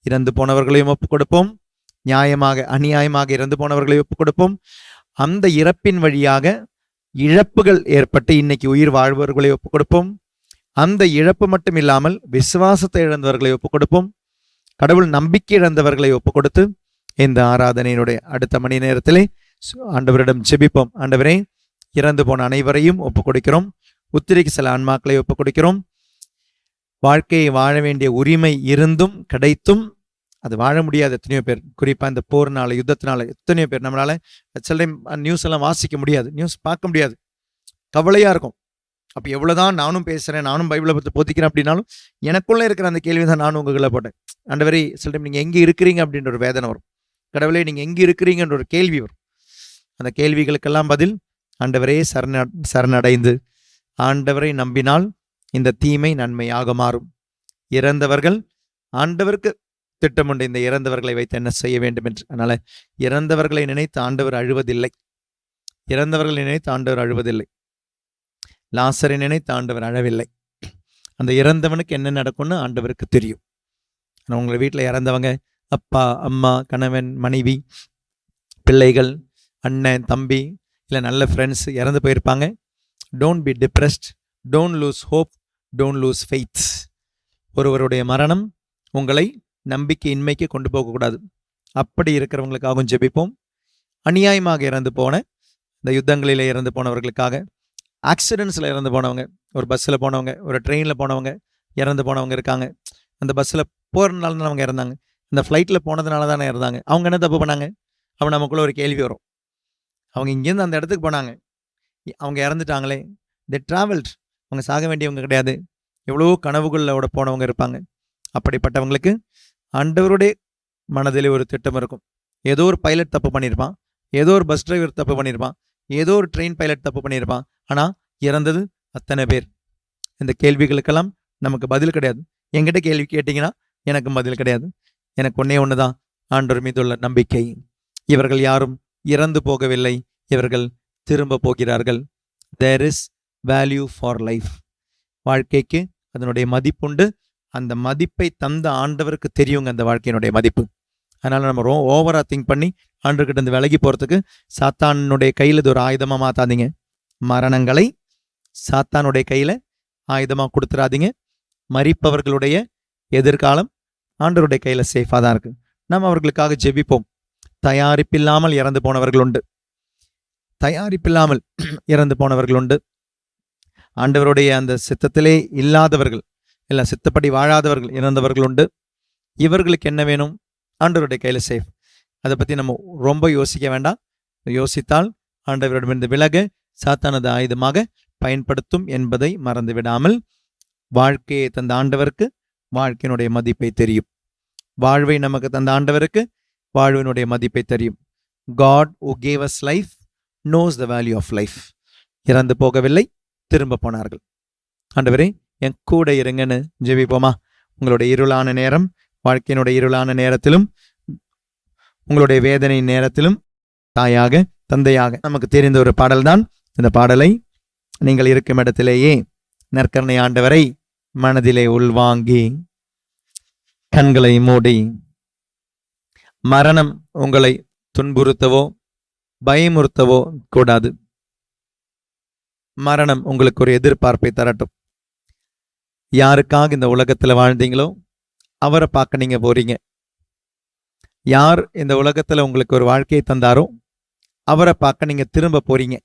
இறந்து போனவர்களையும் ஒப்பு கொடுப்போம். நியாயமாக அநியாயமாக இறந்து போனவர்களையும் ஒப்பு கொடுப்போம். அந்த இறப்பின் வழியாக இழப்புகள் ஏற்பட்டு இன்னைக்கு உயிர் வாழ்பவர்களை ஒப்பு கொடுப்போம். அந்த இழப்பு மட்டும் இல்லாமல் விசுவாசத்தை இழந்தவர்களை ஒப்பு கொடுப்போம். கடவுள் நம்பிக்கை இழந்தவர்களை ஒப்பு கொடுத்து இந்த ஆராதனையினுடைய அடுத்த மணி நேரத்திலே ஆண்டவரிடம் ஜெபிப்போம். ஆண்டவரே, இறந்து போன அனைவரையும் ஒப்பு கொடுக்கிறோம். உத்திரிக்கு சில ஆன்மாக்களை ஒப்பு கொடுக்கிறோம். வாழ்க்கையை வாழ வேண்டிய உரிமை இருந்தும் கிடைத்தும் அது வாழ முடியாது எத்தனையோ பேர். குறிப்பாக இந்த போர்னால, யுத்தத்தினால எத்தனையோ பேர். நம்மளால சில டைம் நியூஸ் எல்லாம் வாசிக்க முடியாது, நியூஸ் பார்க்க முடியாது, கவலையா இருக்கும். அப்போ எவ்வளவுதான் நானும் பேசுறேன், நானும் பைபிளை பற்றி போதிக்கிறேன் அப்படின்னாலும் எனக்குள்ள இருக்கிற அந்த கேள்வி தான் நானும் உங்களை போட்டேன். ஆண்டவரே, சில டைம் நீங்க எங்க இருக்கிறீங்க அப்படின்ற ஒரு வேதனை வரும். கடவுளே, நீங்க எங்க இருக்கிறீங்கன்ற ஒரு கேள்வி வரும். அந்த கேள்விகளுக்கெல்லாம் பதில் ஆண்டவரே சரணடைந்து ஆண்டவரை நம்பினால் இந்த தீமை நன்மையாக மாறும். இறந்தவர்கள், ஆண்டவருக்கு திட்டமுண்டு இந்த இறந்தவர்களை வைத்து என்ன செய்ய வேண்டும் என்று. அதனால இறந்தவர்களை நினைத்து ஆண்டவர் அழுவதில்லை. இறந்தவர்களை நினைத்து ஆண்டவர் அழுவதில்லை. லாசரை நினைத்து ஆண்டவர் அழவில்லை. அந்த இறந்தவனுக்கு என்ன நடக்கும்னு ஆண்டவருக்கு தெரியும். உங்களை வீட்டில் இறந்தவங்க, அப்பா, அம்மா, கணவன், மனைவி, பிள்ளைகள், அண்ணன், தம்பி, இல்லை நல்ல ஃப்ரெண்ட்ஸ் இறந்து போயிருப்பாங்க. Don't be depressed, don't loose hope, don't loose faith. ஒருவருடைய மரணம் உங்களை நம்பிக்கையின்மைக்கு கொண்டு போகக்கூடாது. அப்படி இருக்கிறவங்களுக்காகவும் ஜெபிப்போம். அநியாயமாக இறந்து போன இந்த யுத்தங்களில் இறந்து போனவர்களுக்காக, ஆக்சிடென்ட்ஸில் இறந்து போனவங்க, ஒரு பஸ்ஸில் போனவங்க, ஒரு ட்ரெயினில் போனவங்க, இறந்து போனவங்க இருக்காங்க. அந்த பஸ்ஸில் போகிறதுனால தான் அவங்க இறந்தாங்க, இந்த ஃப்ளைட்டில் போனதுனால தானே இறந்தாங்க. அவங்க என்ன தப்பு பண்ணாங்க? அப்போ நமக்குள்ள ஒரு கேள்வி வரும். அவங்க இங்கேருந்து அந்த இடத்துக்கு போனாங்க, அவங்க இறந்துட்டாங்களே, தி ட்ராவல்ட், அவங்க சாக வேண்டியவங்க கிடையாது. எவ்வளோ கனவுகளோட போனவங்க இருப்பாங்க. அப்படிப்பட்டவங்களுக்கு ஆண்டவருடைய மனதிலே ஒரு திட்டம் இருக்கும். ஏதோ ஒரு பைலட் தப்பு பண்ணியிருப்பான், ஏதோ ஒரு பஸ் டிரைவர் தப்பு பண்ணியிருப்பான், ஏதோ ஒரு ட்ரெயின் பைலட் தப்பு பண்ணியிருப்பான். ஆனால் இறந்தது அத்தனை பேர். இந்த கேள்விகளுக்கெல்லாம் நமக்கு பதில் கிடையாது. என்கிட்ட கேள்வி கேட்டிங்கன்னா எனக்கு பதில் கிடையாது. எனக்கு ஒன்று தான், ஆண்டவர் மீது உள்ள நம்பிக்கை. இவர்கள் யாரும் இறந்து போகவில்லை, இவர்கள் திரும்ப போகிறார்கள். There is value for life. வாழ்க்கைக்கு அதனுடைய மதிப்புண்டு. அந்த மதிப்பை தந்த ஆண்டவருக்கு தெரியுங்க அந்த வாழ்க்கையினுடைய மதிப்பு. அதனால் நம்ம ஓவராக திங்க் பண்ணி ஆண்டவர்கிட்ட இருந்து விலகி போகிறதுக்கு சாத்தானுடைய கையில் இது ஒரு ஆயுதமாக மாற்றாதீங்க. மரணங்களை சாத்தானுடைய கையில் ஆயுதமாக கொடுத்துடாதீங்க. மரிப்பவர்களுடைய எதிர்காலம் ஆண்டவருடைய கையில் சேஃபாக தான் இருக்குது. நம்ம அவர்களுக்காக ஜெபிப்போம். தயாரிப்பில்லாமல் இறந்து போனவர்கள் உண்டு, தயாரிப்பில்லாமல் இறந்து போனவர்கள் உண்டு. ஆண்டவருடைய அந்த சித்தத்திலே இல்லாதவர்கள், இல்லை சித்தப்படி வாழாதவர்கள் இறந்தவர்கள் உண்டு. இவர்களுக்கு என்ன வேணும்? ஆண்டவருடைய கையில் சேஃப். அதை பற்றி நம்ம ரொம்ப யோசிக்க வேண்டாம். யோசித்தால் ஆண்டவரிடமிருந்து விலக சாத்தானது ஆயுதமாக பயன்படுத்தும் என்பதை மறந்து விடாமல், வாழ்க்கையை தந்த ஆண்டவருக்கு வாழ்க்கையினுடைய மதிப்பை தெரியும். வாழ்வை நமக்கு தந்த ஆண்டவருக்கு வாழ்வினுடைய மதிப்பை தெரியும். God who gave us life knows the value of life. இறந்து போகவில்லை, திரும்ப போனார்கள். ஆண்டவரே என் கூட இருங்கன்னு ஜெபிப்போமா? உங்களுடைய இருளான நேரம், வாழ்க்கையினுடைய இருளான நேரத்திலும், உங்களுடைய வேதனை நேரத்திலும் தாயாக தந்தையாக நமக்கு தெரிந்த ஒரு பாடல்தான். இந்த பாடலை நீங்கள் இருக்கும் இடத்திலேயே நற்கருணை ஆண்டவரை மனதிலே உள்வாங்கி கண்களை மூடி, மரணம் உங்களை துன்புறுத்தவோ பயமுறுத்தவோ கூடாது. மரணம் உங்களுக்கு ஒரு எதிர்பார்ப்பை தரட்டும். யாருக்காக இந்த உலகத்துல வாழ்ந்தீங்களோ அவரை பார்க்க நீங்க போறீங்க. யார் இந்த உலகத்துல உங்களுக்கு ஒரு வாழ்க்கையை தந்தாரோ அவரை பார்க்க நீங்க திரும்ப போறீங்க.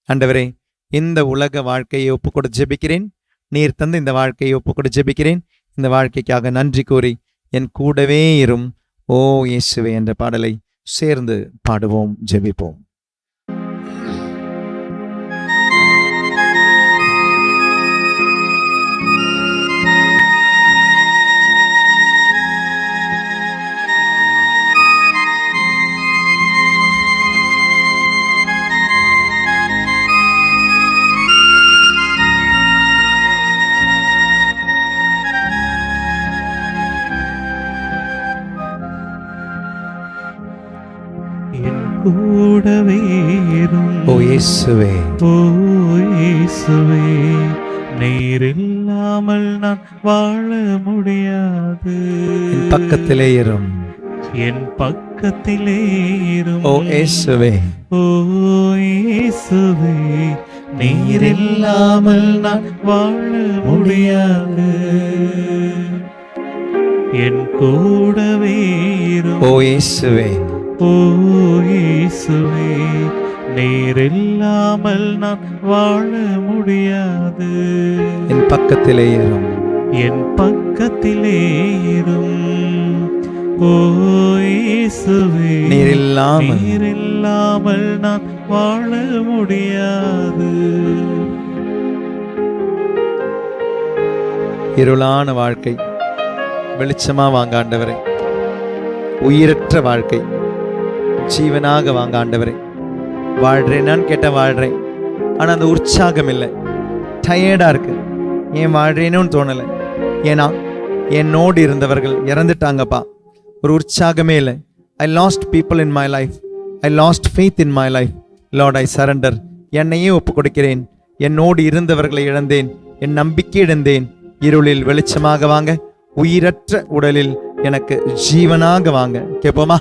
ஆண்டவரே, இந்த உலக வாழ்க்கையை ஒப்புக்கொடு ஜெபிக்கிறேன். நீர் தந்து இந்த வாழ்க்கையை ஒப்புக்கொடு ஜெபிக்கிறேன். இந்த வாழ்க்கைக்காக நன்றி கூறி என் கூடவே இரும் ஓ இயேசுவே என்ற பாடலை சேர்ந்து பாடுவோம், ஜெபிப்போம். கூடவே ஓ இயேசுவே, ஓ இயேசுவே, நீர் இல்லாமல் நான் வாழ முடியாது. என் பக்கத்திலே இரும், என் பக்கத்திலே இரும். ஓ இயேசுவே, ஓ இயேசுவே, நீர் இல்லாமல் நான் வாழ முடியாது. என் கூடவே இரும். ஓ இயேசுவே, ஓ இயேசுவே, நீர் இல்லாமல் நான் வாழ முடியாது. என் பக்கத்திலே இரும், என் பக்கத்திலே இரும். ஓ இயேசுவே, நீர் இல்லாமல் நான் வாழ முடியாது. இருளான வாழ்க்கை வெளிச்சமா வாங்க ஆண்டவரே. உயிரற்ற வாழ்க்கை ஜீவனாக வாங்க ஆண்டவரே. வாழ்றேனான்னு கேட்டால் வாழ்றேன், ஆனால் அந்த உற்சாகம் இல்லை, டயர்டாக இருக்கு. ஏன் வாழ்றேன்னு தோணலை? ஏன்னா என்னோடு இருந்தவர்கள் இறந்துட்டாங்கப்பா. ஒரு உற்சாகமே இல்லை. ஐ last people in my life, I last faith in my life. Lord, I surrender. என்னையே ஒப்பு கொடுக்கிறேன். என்னோடு இருந்தவர்களை இழந்தேன், என் நம்பிக்கை இழந்தேன். இருளில் வெளிச்சமாக வாங்க, உயிரற்ற உடலில் எனக்கு ஜீவனாக வாங்க. கேட்போமா?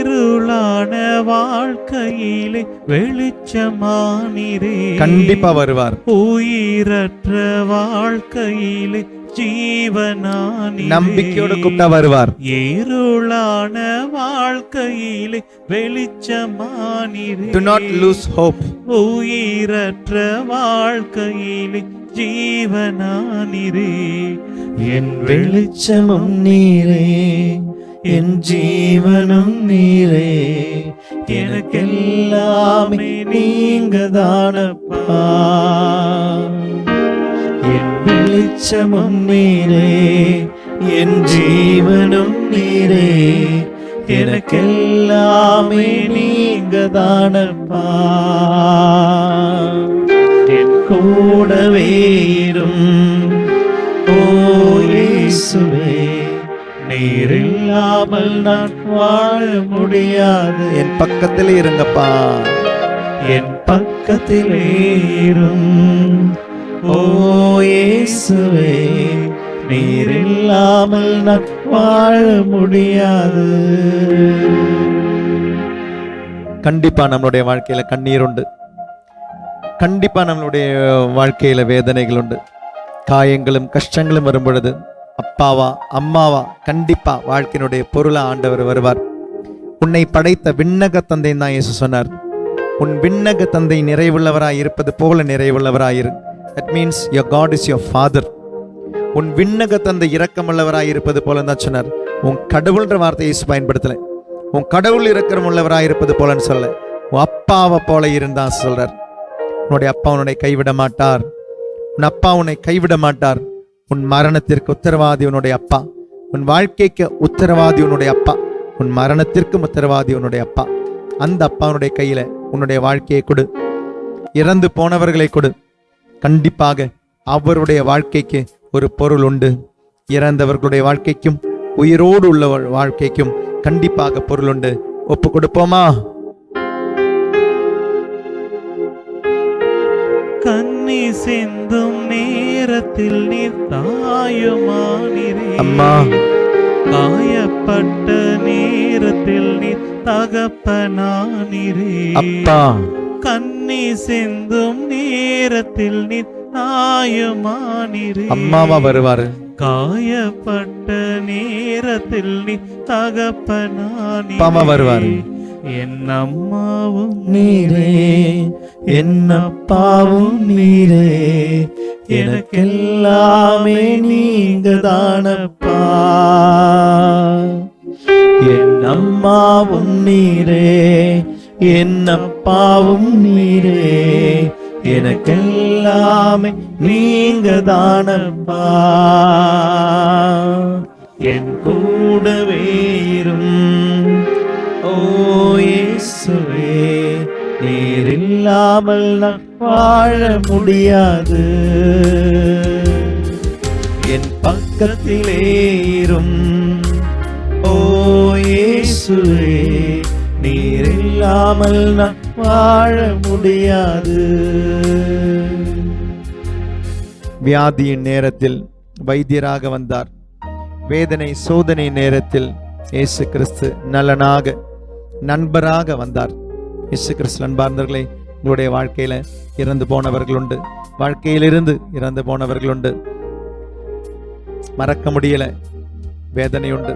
இருளான வாழ்க்கையிலே வெளிச்சமானீரே. கண்டிப்பா வருவார். உயிரற்ற வாழ்க்கையிலே ஜீவனானீரே. நம்பிக்கையோடு கூப்பிட்டா வருவார். இருளான வாழ்க்கையிலே வெளிச்சமானீரே. Do not lose hope. உயிரற்ற வாழ்க்கையிலே ஜீவனானீரே. என் வெளிச்சமும் நீரே, என் ஜீவனும் நீரே, எனக்கெல்லாமே நீங்க தானப்பா. என் வெளிச்சமும் நீரே, என் ஜீவனும் நீரே, எனக்கெல்லாமே நீங்க தானப்பா. என் கூடவே இரும் ஓ இயேசுவே, நீர் இல்லாமல் நான் வாழ முடியாது. என் பக்கத்தில் இருங்கப்பா. என் பக்கத்திலே இரும் ஓ இயேசுவே, நீர் இல்லாமல் நான் வாழ முடியாது. கண்டிப்பா நம்மளுடைய வாழ்க்கையில கண்ணீர் உண்டு. கண்டிப்பா நம்மளுடைய வாழ்க்கையில வேதனைகள் உண்டு. காயங்களும் கஷ்டங்களும் வரும் பொழுது அப்பாவா அம்மாவா கண்டிப்பா வாழ்க்கையினுடைய பொருளா ஆண்டவர் வருவார். உன்னை படைத்த விண்ணக தந்தை தான் இயேசு சொன்னார். உன் விண்ணக தந்தை நிறைவுள்ளவராய் இருப்பது போல நிறைவுள்ளவராயிரு. That means your God is your father. உன் விண்ணக தந்தை இரக்கமுள்ளவராய் இருப்பது போல தான் சொன்னார். உன் கடவுள்ன்ற வார்த்தையை இயேசு பயன்படுத்தல. உன் கடவுள் இரக்கமுள்ளவராய் இருப்பது போலன்னு சொல்ல, உன் அப்பாவை போல இருந்தா சொல்றார். உன்னுடைய அப்பா உன்னை கைவிட மாட்டார். உன் அப்பா உன்னை கைவிட மாட்டார். உன் மரணத்திற்கு உத்தரவாதி உன்னுடைய அப்பா. உன் வாழ்க்கைக்கு உத்தரவாதி உன்னுடைய அப்பா. உன் மரணத்திற்கும் உத்தரவாதி உன்னுடைய அப்பா. அந்த அப்பாவுடைய கையில உன்னுடைய வாழ்க்கையை கொடு. இறந்து போனவர்களை கொடு. கண்டிப்பாக அவருடைய வாழ்க்கைக்கு ஒரு பொருள் உண்டு. இறந்தவர்களுடைய வாழ்க்கைக்கும் உயிரோடு உள்ள வாழ்க்கைக்கும் கண்டிப்பாக பொருள் உண்டு. ஒப்பு கொடுப்போமா? கண்ணி சிந்தும் நேரத்தில் நீ தாயுமானீரே. அம்மா, காயப்பட்ட நேரத்தில் நீ தகப்பனானீரே. அப்பா, கண்ணி சிந்தும் நேரத்தில் நீ தாயுமானீரே. அம்மாவா வருவாரு. காயப்பட்ட நேரத்தில் நீ தகப்பனானீரே. அப்பாமா வருவாரு. என் அம்மாவும் நீரே, என் அப்பாவும் நீரே, எனக்கெல்லாமே நீங்க தானப்பா. என் அம்மாவும் நீரே, என் அப்பாவும் நீரே, எனக்கெல்லாமே நீங்க தானப்பா. என் கூடவே இரும் ஓ இயேசுவே, நீர் இல்லாமல் நான் வாழ முடியாது. என் பக்கத்திலே இரும் ஓ இயேசுவே, நீர் இல்லாமல் நான் வாழ முடியாது. வியாதியின் நேரத்தில் வைத்தியராக வந்தார். வேதனை சோதனை நேரத்தில் இயேசு கிறிஸ்து நலனாக நண்பராக வந்தார். இயேசு கிறிஸ்து அன்பார்ந்தவர்களே, உங்களுடைய வாழ்க்கையில இறந்து போனவர்கள் உண்டு. வாழ்க்கையிலிருந்து இறந்து போனவர்கள் உண்டு. மறக்க முடியல, வேதனை உண்டு.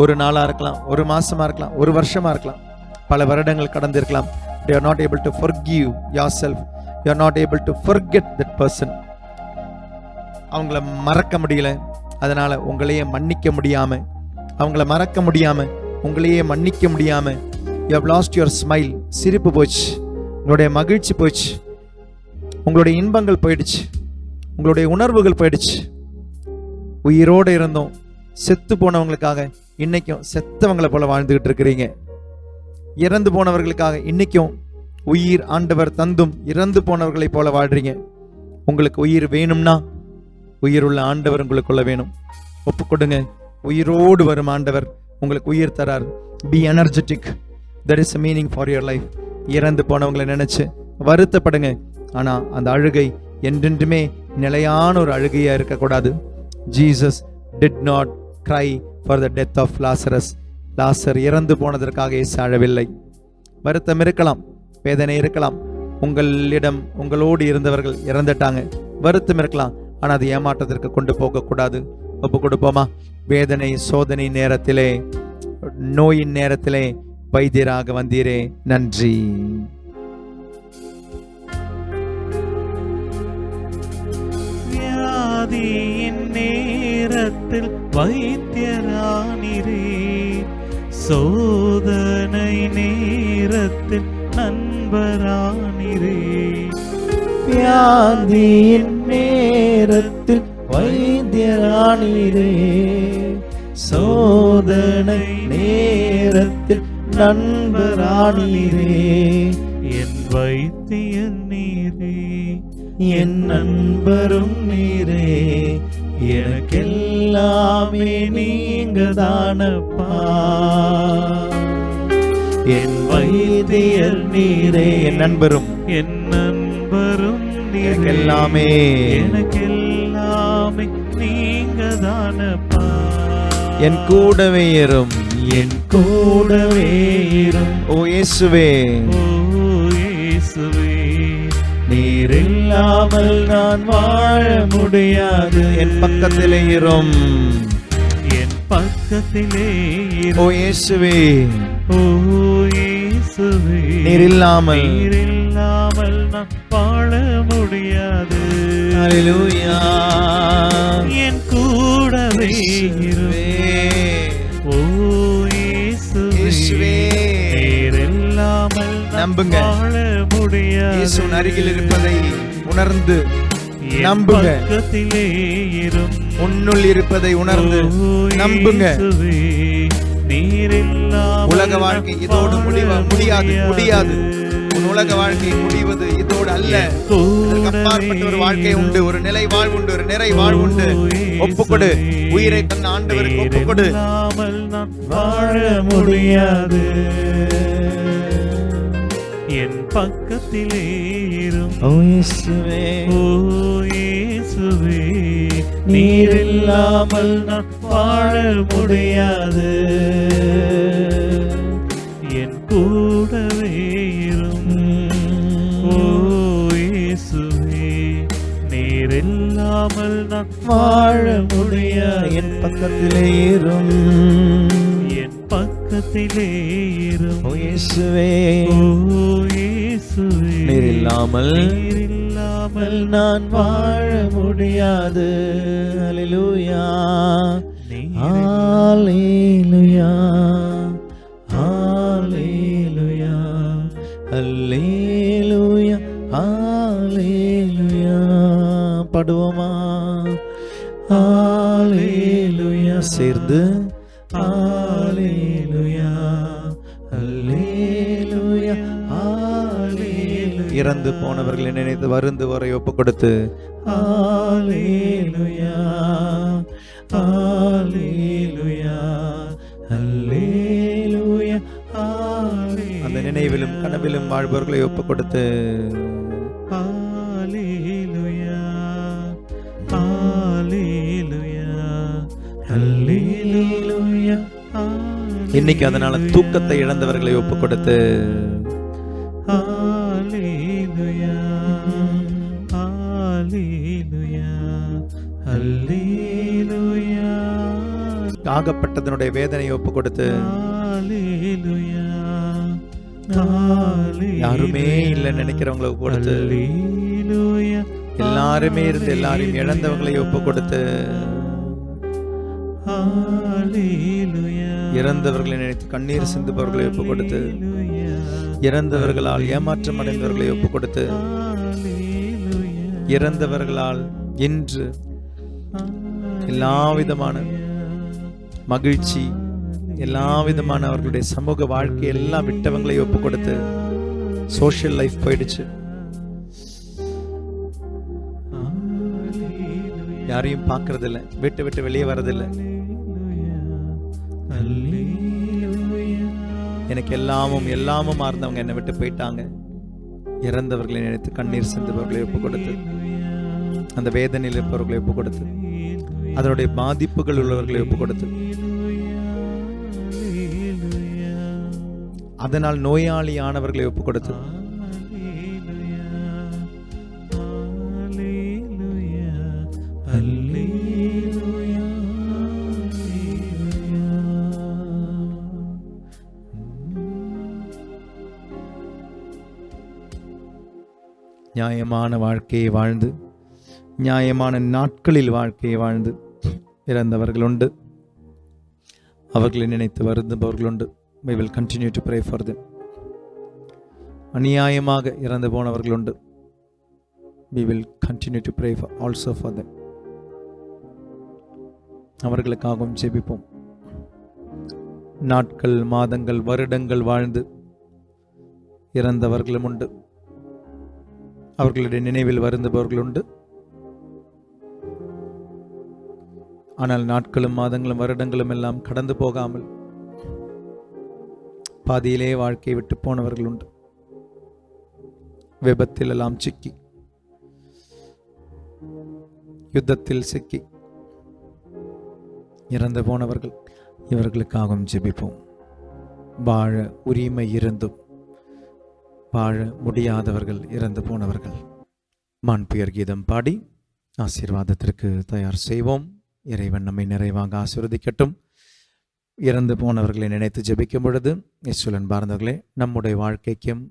ஒரு நாளா இருக்கலாம், ஒரு மாசமா இருக்கலாம், ஒரு வருஷமா இருக்கலாம், பல வருடங்கள் கடந்திருக்கலாம். You are not able to forgive yourself. You are not able to forget that person. அவங்கள மறக்க முடியல. அதனால உங்களையே மன்னிக்க முடியாம, அவங்கள மறக்க முடியாம, உங்களையே மன்னிக்க முடியாம, you have lost your smile. சிரிப்பு போச்சு, உங்களுடைய மகிழ்ச்சி போச்சு, உங்களுடைய இன்பங்கள் போயிடுச்சு, உங்களுடைய உணர்வுகள் போயிடுச்சு. உயிரோடு இருந்தோம், செத்து போனவங்களுக்காக இன்னைக்கும் செத்தவங்களை போல வாழ்ந்துகிட்டு இருக்கிறீங்க. இறந்து போனவர்களுக்காக இன்னைக்கும் உயிர் ஆண்டவர் தந்தும் இறந்து போனவர்களை போல வாழ்றீங்க. உங்களுக்கு உயிர் வேணும்னா உயிர் உள்ள ஆண்டவர் உங்களுக்குள்ள வேணும். ஒப்பு கொடுங்க. உயிரோடு வரும் ஆண்டவர் உங்களுக்கு உயிர் தரார். Be energetic. That is a meaning for your life. இறந்து போனவங்களை நினைச்சு வருத்தப்படுங்க. ஆனா அந்த அழுகை என்றென்றுமே நிலையான ஒரு அழுகையா இருக்கக்கூடாது. Jesus did not cry for the death of Lazarus. லாசர் இறந்து போனதற்காக இயேசு அழவில்லை. வருத்தம் இருக்கலாம், வேதனை இருக்கலாம், உங்களிடம் உங்களோடு இருந்தவர்கள் இறந்துட்டாங்க, வருத்தம் இருக்கலாம். ஆனால் அது ஏமாற்றத்திற்கு கொண்டு போகக்கூடாது. ஒப்பு கொடுப்போமா? வேதனை சோதனை நேரத்திலே, நோயின் நேரத்திலே வைத்தியராக வந்தீரே, நன்றி. வியாதியின் நேரத்தில் வைத்தியரானீரே, சோதனை நேரத்தில் நண்பரானீரே. வியாதியின் நேரத்தில் வைத்தியரானீரே, சோதனை நேரத்தில் நண்பரானீரே. என் வைத்தியன் நீரே, என் நண்பரும் நீரே, எனக்கெல்லாமே நீங்க தானப்பா. என் வைத்தியர் நீரே, என் நண்பரும், என் நண்பரும் நீரே, எனக்கெல்லாமே எனக்கெல்லாமே நீங்க தானப்பா. என் கூடவே இரும், என் கூடவே இரும். ஓ இயேசுவே, ஓ இயேசுவே, நீர் இல்லாமல் நான் வாழ முடியாது. என் பக்கத்திலே இரும். என் பக்கத்திலே ஓ இரு. இயேசுவே, ஓ இயேசுவே, நீர் இல்லாமல் நீர் இல்லாமல் நான் வாழ முடியாது. ஹல்லேலூயா. என் கூடவே இரு. ஓ இயேசுவே, இயேசுவே, நீர் இல்லாமல் நான் நம்புங்க. வாழ முடியாது. இயேசுவின் அருகில் இருப்பதை உணர்ந்து என் நம்புங்க. பக்கத்திலே இரும். உன்னுள் இருப்பதை உணர்ந்து ஓ நம்புங்க. இயேசுவே, நீர் இல்லாமல் உலக வாழ்க்கை இதோடு முடியாது. உன் உலக வாழ்க்கை முடிவது இதோடு அல்ல. அதற்கு அப்பாற்பட்ட ஒரு வாழ்க்கை உண்டு, ஒரு நிலை வாழ்வு உண்டு, ஒரு நிறை வாழ்வு உண்டு. ஒப்புக்கொடு, உயிரை தன் ஆண்டவருக்கு ஒப்புக்கொடு. இல்லாமல் நான் வாழ முடியாது. என் பக்கத்திலே இரும். ஓ இயேசுவே, ஓ இயேசுவே, நீர் இல்லாமல் நான் வாழ முடியாது. என் கூடவே இரும். ஓ இயேசுவே, நீர் இல்லாமல் நான் வாழ முடியாது. என் பக்கத்திலே இரும். என் பக்கத்திலே இரும். ஓ இயேசுவே, ஓ இயேசுவே, நீர் இல்லாமல் நீர் இல்லாமல் நான் வாழ முடியாது. ஹல்லேலூயா, ஹல்லேலூயா, ஹல்லேலூயா, ஹல்லேலூயா, ஹல்லேலூயா. பாடுவோமா? ஹல்லேலூயா சேர்ந்து. ஹல்லேலூயா, ஹல்லேலூயா, ஹல்லேலூயா. இறந்து போனவர்களை நினைத்து வருந்து வரை ஒப்பு கொடுத்து ஹல்லேலூயா, ஹல்லேலூயா, ஹல்லேலூயா, ஹல்லேலூயா. அந்த நினைவிலும் கனவிலும் வாழ்பவர்களை ஒப்பு கொடுத்து ஹல்லேலூயா, ஹல்லேலூயா, ஹல்லேலூயா. இன்னைக்கு அதனால தூக்கத்தை இழந்தவர்களை ஒப்பு கொடுத்து ஹல்லேலூயா, ஹல்லேலூயா, ஹல்லேலூயா, ஆகப்பட்டதனுடைய வேதனையை ஒப்பு கொடுத்து ஹல்லேலூயா, யாருமே இல்லைன்னு நினைக்கிறவங்களை ஒப்பு கொடுத்து ஹல்லேலூயா, எல்லாருமே இருந்து எல்லாரையும் இழந்தவங்களை ஒப்பு கொடுத்து ஹல்லேலூயா, இறந்தவர்களை நினைத்து கண்ணீர் சிந்துபவர்களை ஒப்பு கொடுத்து இறந்தவர்களால் ஏமாற்றம் அடைந்தவர்களை ஒப்பு கொடுத்து இறந்தவர்களால் இன்று எல்லா விதமான மகிழ்ச்சி, எல்லா விதமான அவர்களுடைய சமூக வாழ்க்கை எல்லாம் விட்டவங்களை ஒப்பு கொடுத்து சோஷியல் லைஃப் போயிடுச்சு, யாரையும் பார்க்கறதில்ல, விட்டு விட்டு வெளியே வரதில்லை, எனக்கு எல்லாமும் ஆர்ந்தவங்க என்னை விட்டு போயிட்டாங்க. இறந்தவர்களை நினைத்து கண்ணீர் சிந்துபவர்களை ஒப்பு கொடுத்து அந்த வேதனையில் இருப்பவர்களை ஒப்பு கொடுத்து அதனுடைய பாதிப்புகள் உள்ளவர்களை ஒப்பு கொடுத்து அதனால் நோயாளியானவர்களை ஒப்பு கொடுத்து நியாயமான வாழ்க்கையை வாழ்ந்து, நியாயமான நாட்களில் வாழ்க்கையை வாழ்ந்து இறந்தவர்கள் உண்டு. அவர்களை நினைத்து வருந்துபவர்கள் உண்டு. We will continue to pray for them. அநியாயமாக இறந்து போனவர்கள் உண்டு. We will continue to pray also for them. அவர்களுக்காகவும் ஜெபிப்போம். நாட்கள், மாதங்கள், வருடங்கள் வாழ்ந்து இறந்தவர்களும் உண்டு. அவர்களுடைய நினைவில் வருந்துபவர்கள் உண்டு. ஆனால் நாட்களும், மாதங்களும், வருடங்களும் எல்லாம் கடந்து போகாமல் பாதியிலே வாழ்க்கையை விட்டு போனவர்கள் உண்டு. விபத்தில் எல்லாம் சிக்கி, யுத்தத்தில் சிக்கி இறந்து போனவர்கள், இவர்களுக்காகவும் ஜெபிப்போம். வாழ உரிமை இருந்தும் வாழ முடியாதவர்கள், இறந்து போனவர்கள். மாண்புயர் கீதம் பாடி ஆசீர்வாதத்திற்கு தயார் செய்வோம். இறைவன் நம்மை நிறைவாக ஆசீர்வதிக்கட்டும். இறந்து போனவர்களை நினைத்து ஜெபிக்கும் பொழுது, இயேசுவின் பார்ந்தவர்களே, நம்முடைய வாழ்க்கைக்கும்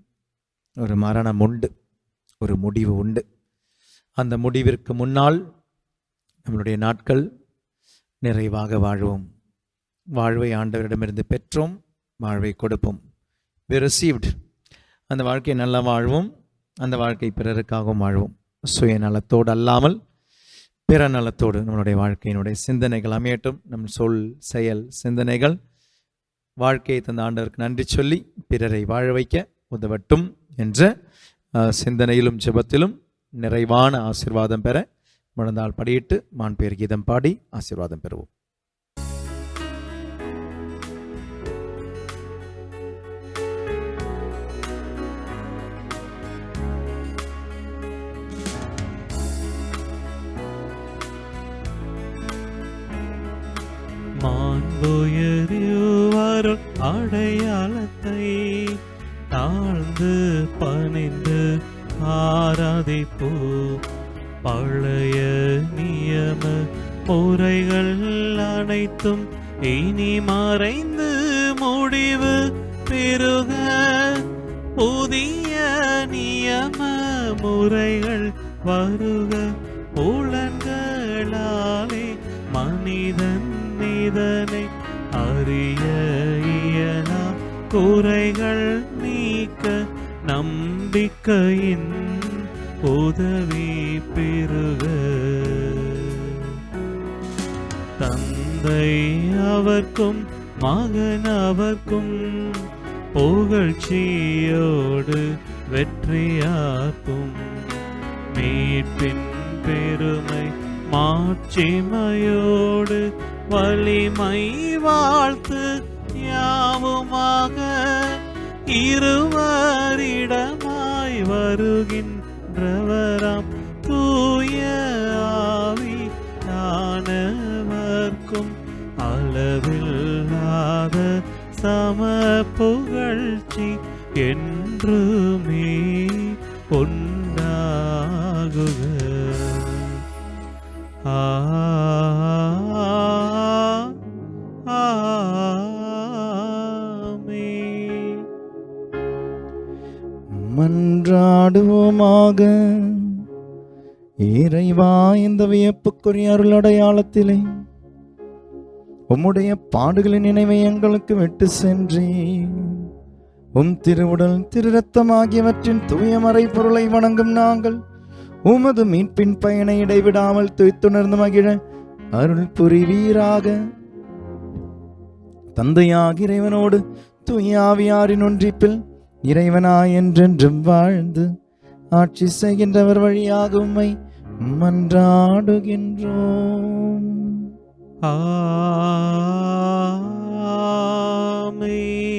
ஒரு மரணம் உண்டு, ஒரு முடிவு உண்டு. அந்த முடிவிற்கு முன்னால் நம்மளுடைய நாட்கள் நிறைவாக வாழ்வோம். வாழ்வை ஆண்டவரிடமிருந்து பெற்றோம், வாழ்வை கொடுப்போம். We received. அந்த வாழ்க்கையை நல்லா வாழ்வோம். அந்த வாழ்க்கை பிறருக்காகவும் வாழ்வோம். சுயநலத்தோடு அல்லாமல் பிற நலத்தோடு நம்மளுடைய வாழ்க்கையினுடைய சிந்தனைகள் அமையட்டும். நம் சொல், செயல், சிந்தனைகள் வாழ்க்கையை தந்த ஆண்டவருக்கு நன்றி சொல்லி பிறரை வாழ வைக்க உதவட்டும் என்ற சிந்தனையிலும் ஜெபத்திலும் நிறைவான ஆசீர்வாதம் பெற முழந்தால் படியிட்டு மாண்புயர் கீதம் பாடி ஆசீர்வாதம் பெறுவோம். மாண்புயரிவருள் அடையாளத்தை தாழ்ந்து பணிந்து ஆராதிப்போ. பழைய நியம முறைகள் அனைத்தும் இனி மறைந்து முடிவு பெருக. புதிய நியம முறைகள் வருக. புலன்களாலே மனிதன் இதனை அறிய இயலா. குறைகள் நீக்க நம்பிக்கையின் உதவி பெருக. தந்தை அவர்க்கும் மகன் அவர்க்கும் புகழ்ச்சியோடு வெற்றியாக்கும். மீட்பின் பெருமை மாட்சிமையோடு வலிமை வாழ்த்து யாவுமாக. இருவரிடமாய் வருகின்றவராம் தூய ஆவி தானவர்க்கும் அளவில்லாத சம புகழ்ச்சி என்றுமே உண்டாகுக. மன்றாடுவோமாக. இறைவா, இந்த வியப்புக்குரிய அருள் அடையாளத்திலே உம்முடைய பாடுகளின் நினைவை எங்களுக்கு விட்டு சென்றே. உம் திருவுடல், திரு ரத்தம் ஆகியவற்றின் தூயமறை பொருளை வணங்கும் நாங்கள் உமது மீட்பின் பயனை இடைவிடாமல் துய்த்துணர்ந்து மகிழ அருள் புரிவீராக. தந்தையாக இறைவனோடு தூய ஆவியாரின் ஒன்றிப்பில் இறைவனாய் என்றென்றும் வாழ்ந்து ஆட்சி செய்கின்றவர் வழியாக உம்மை மன்றாடுகின்றோம். ஆமென்.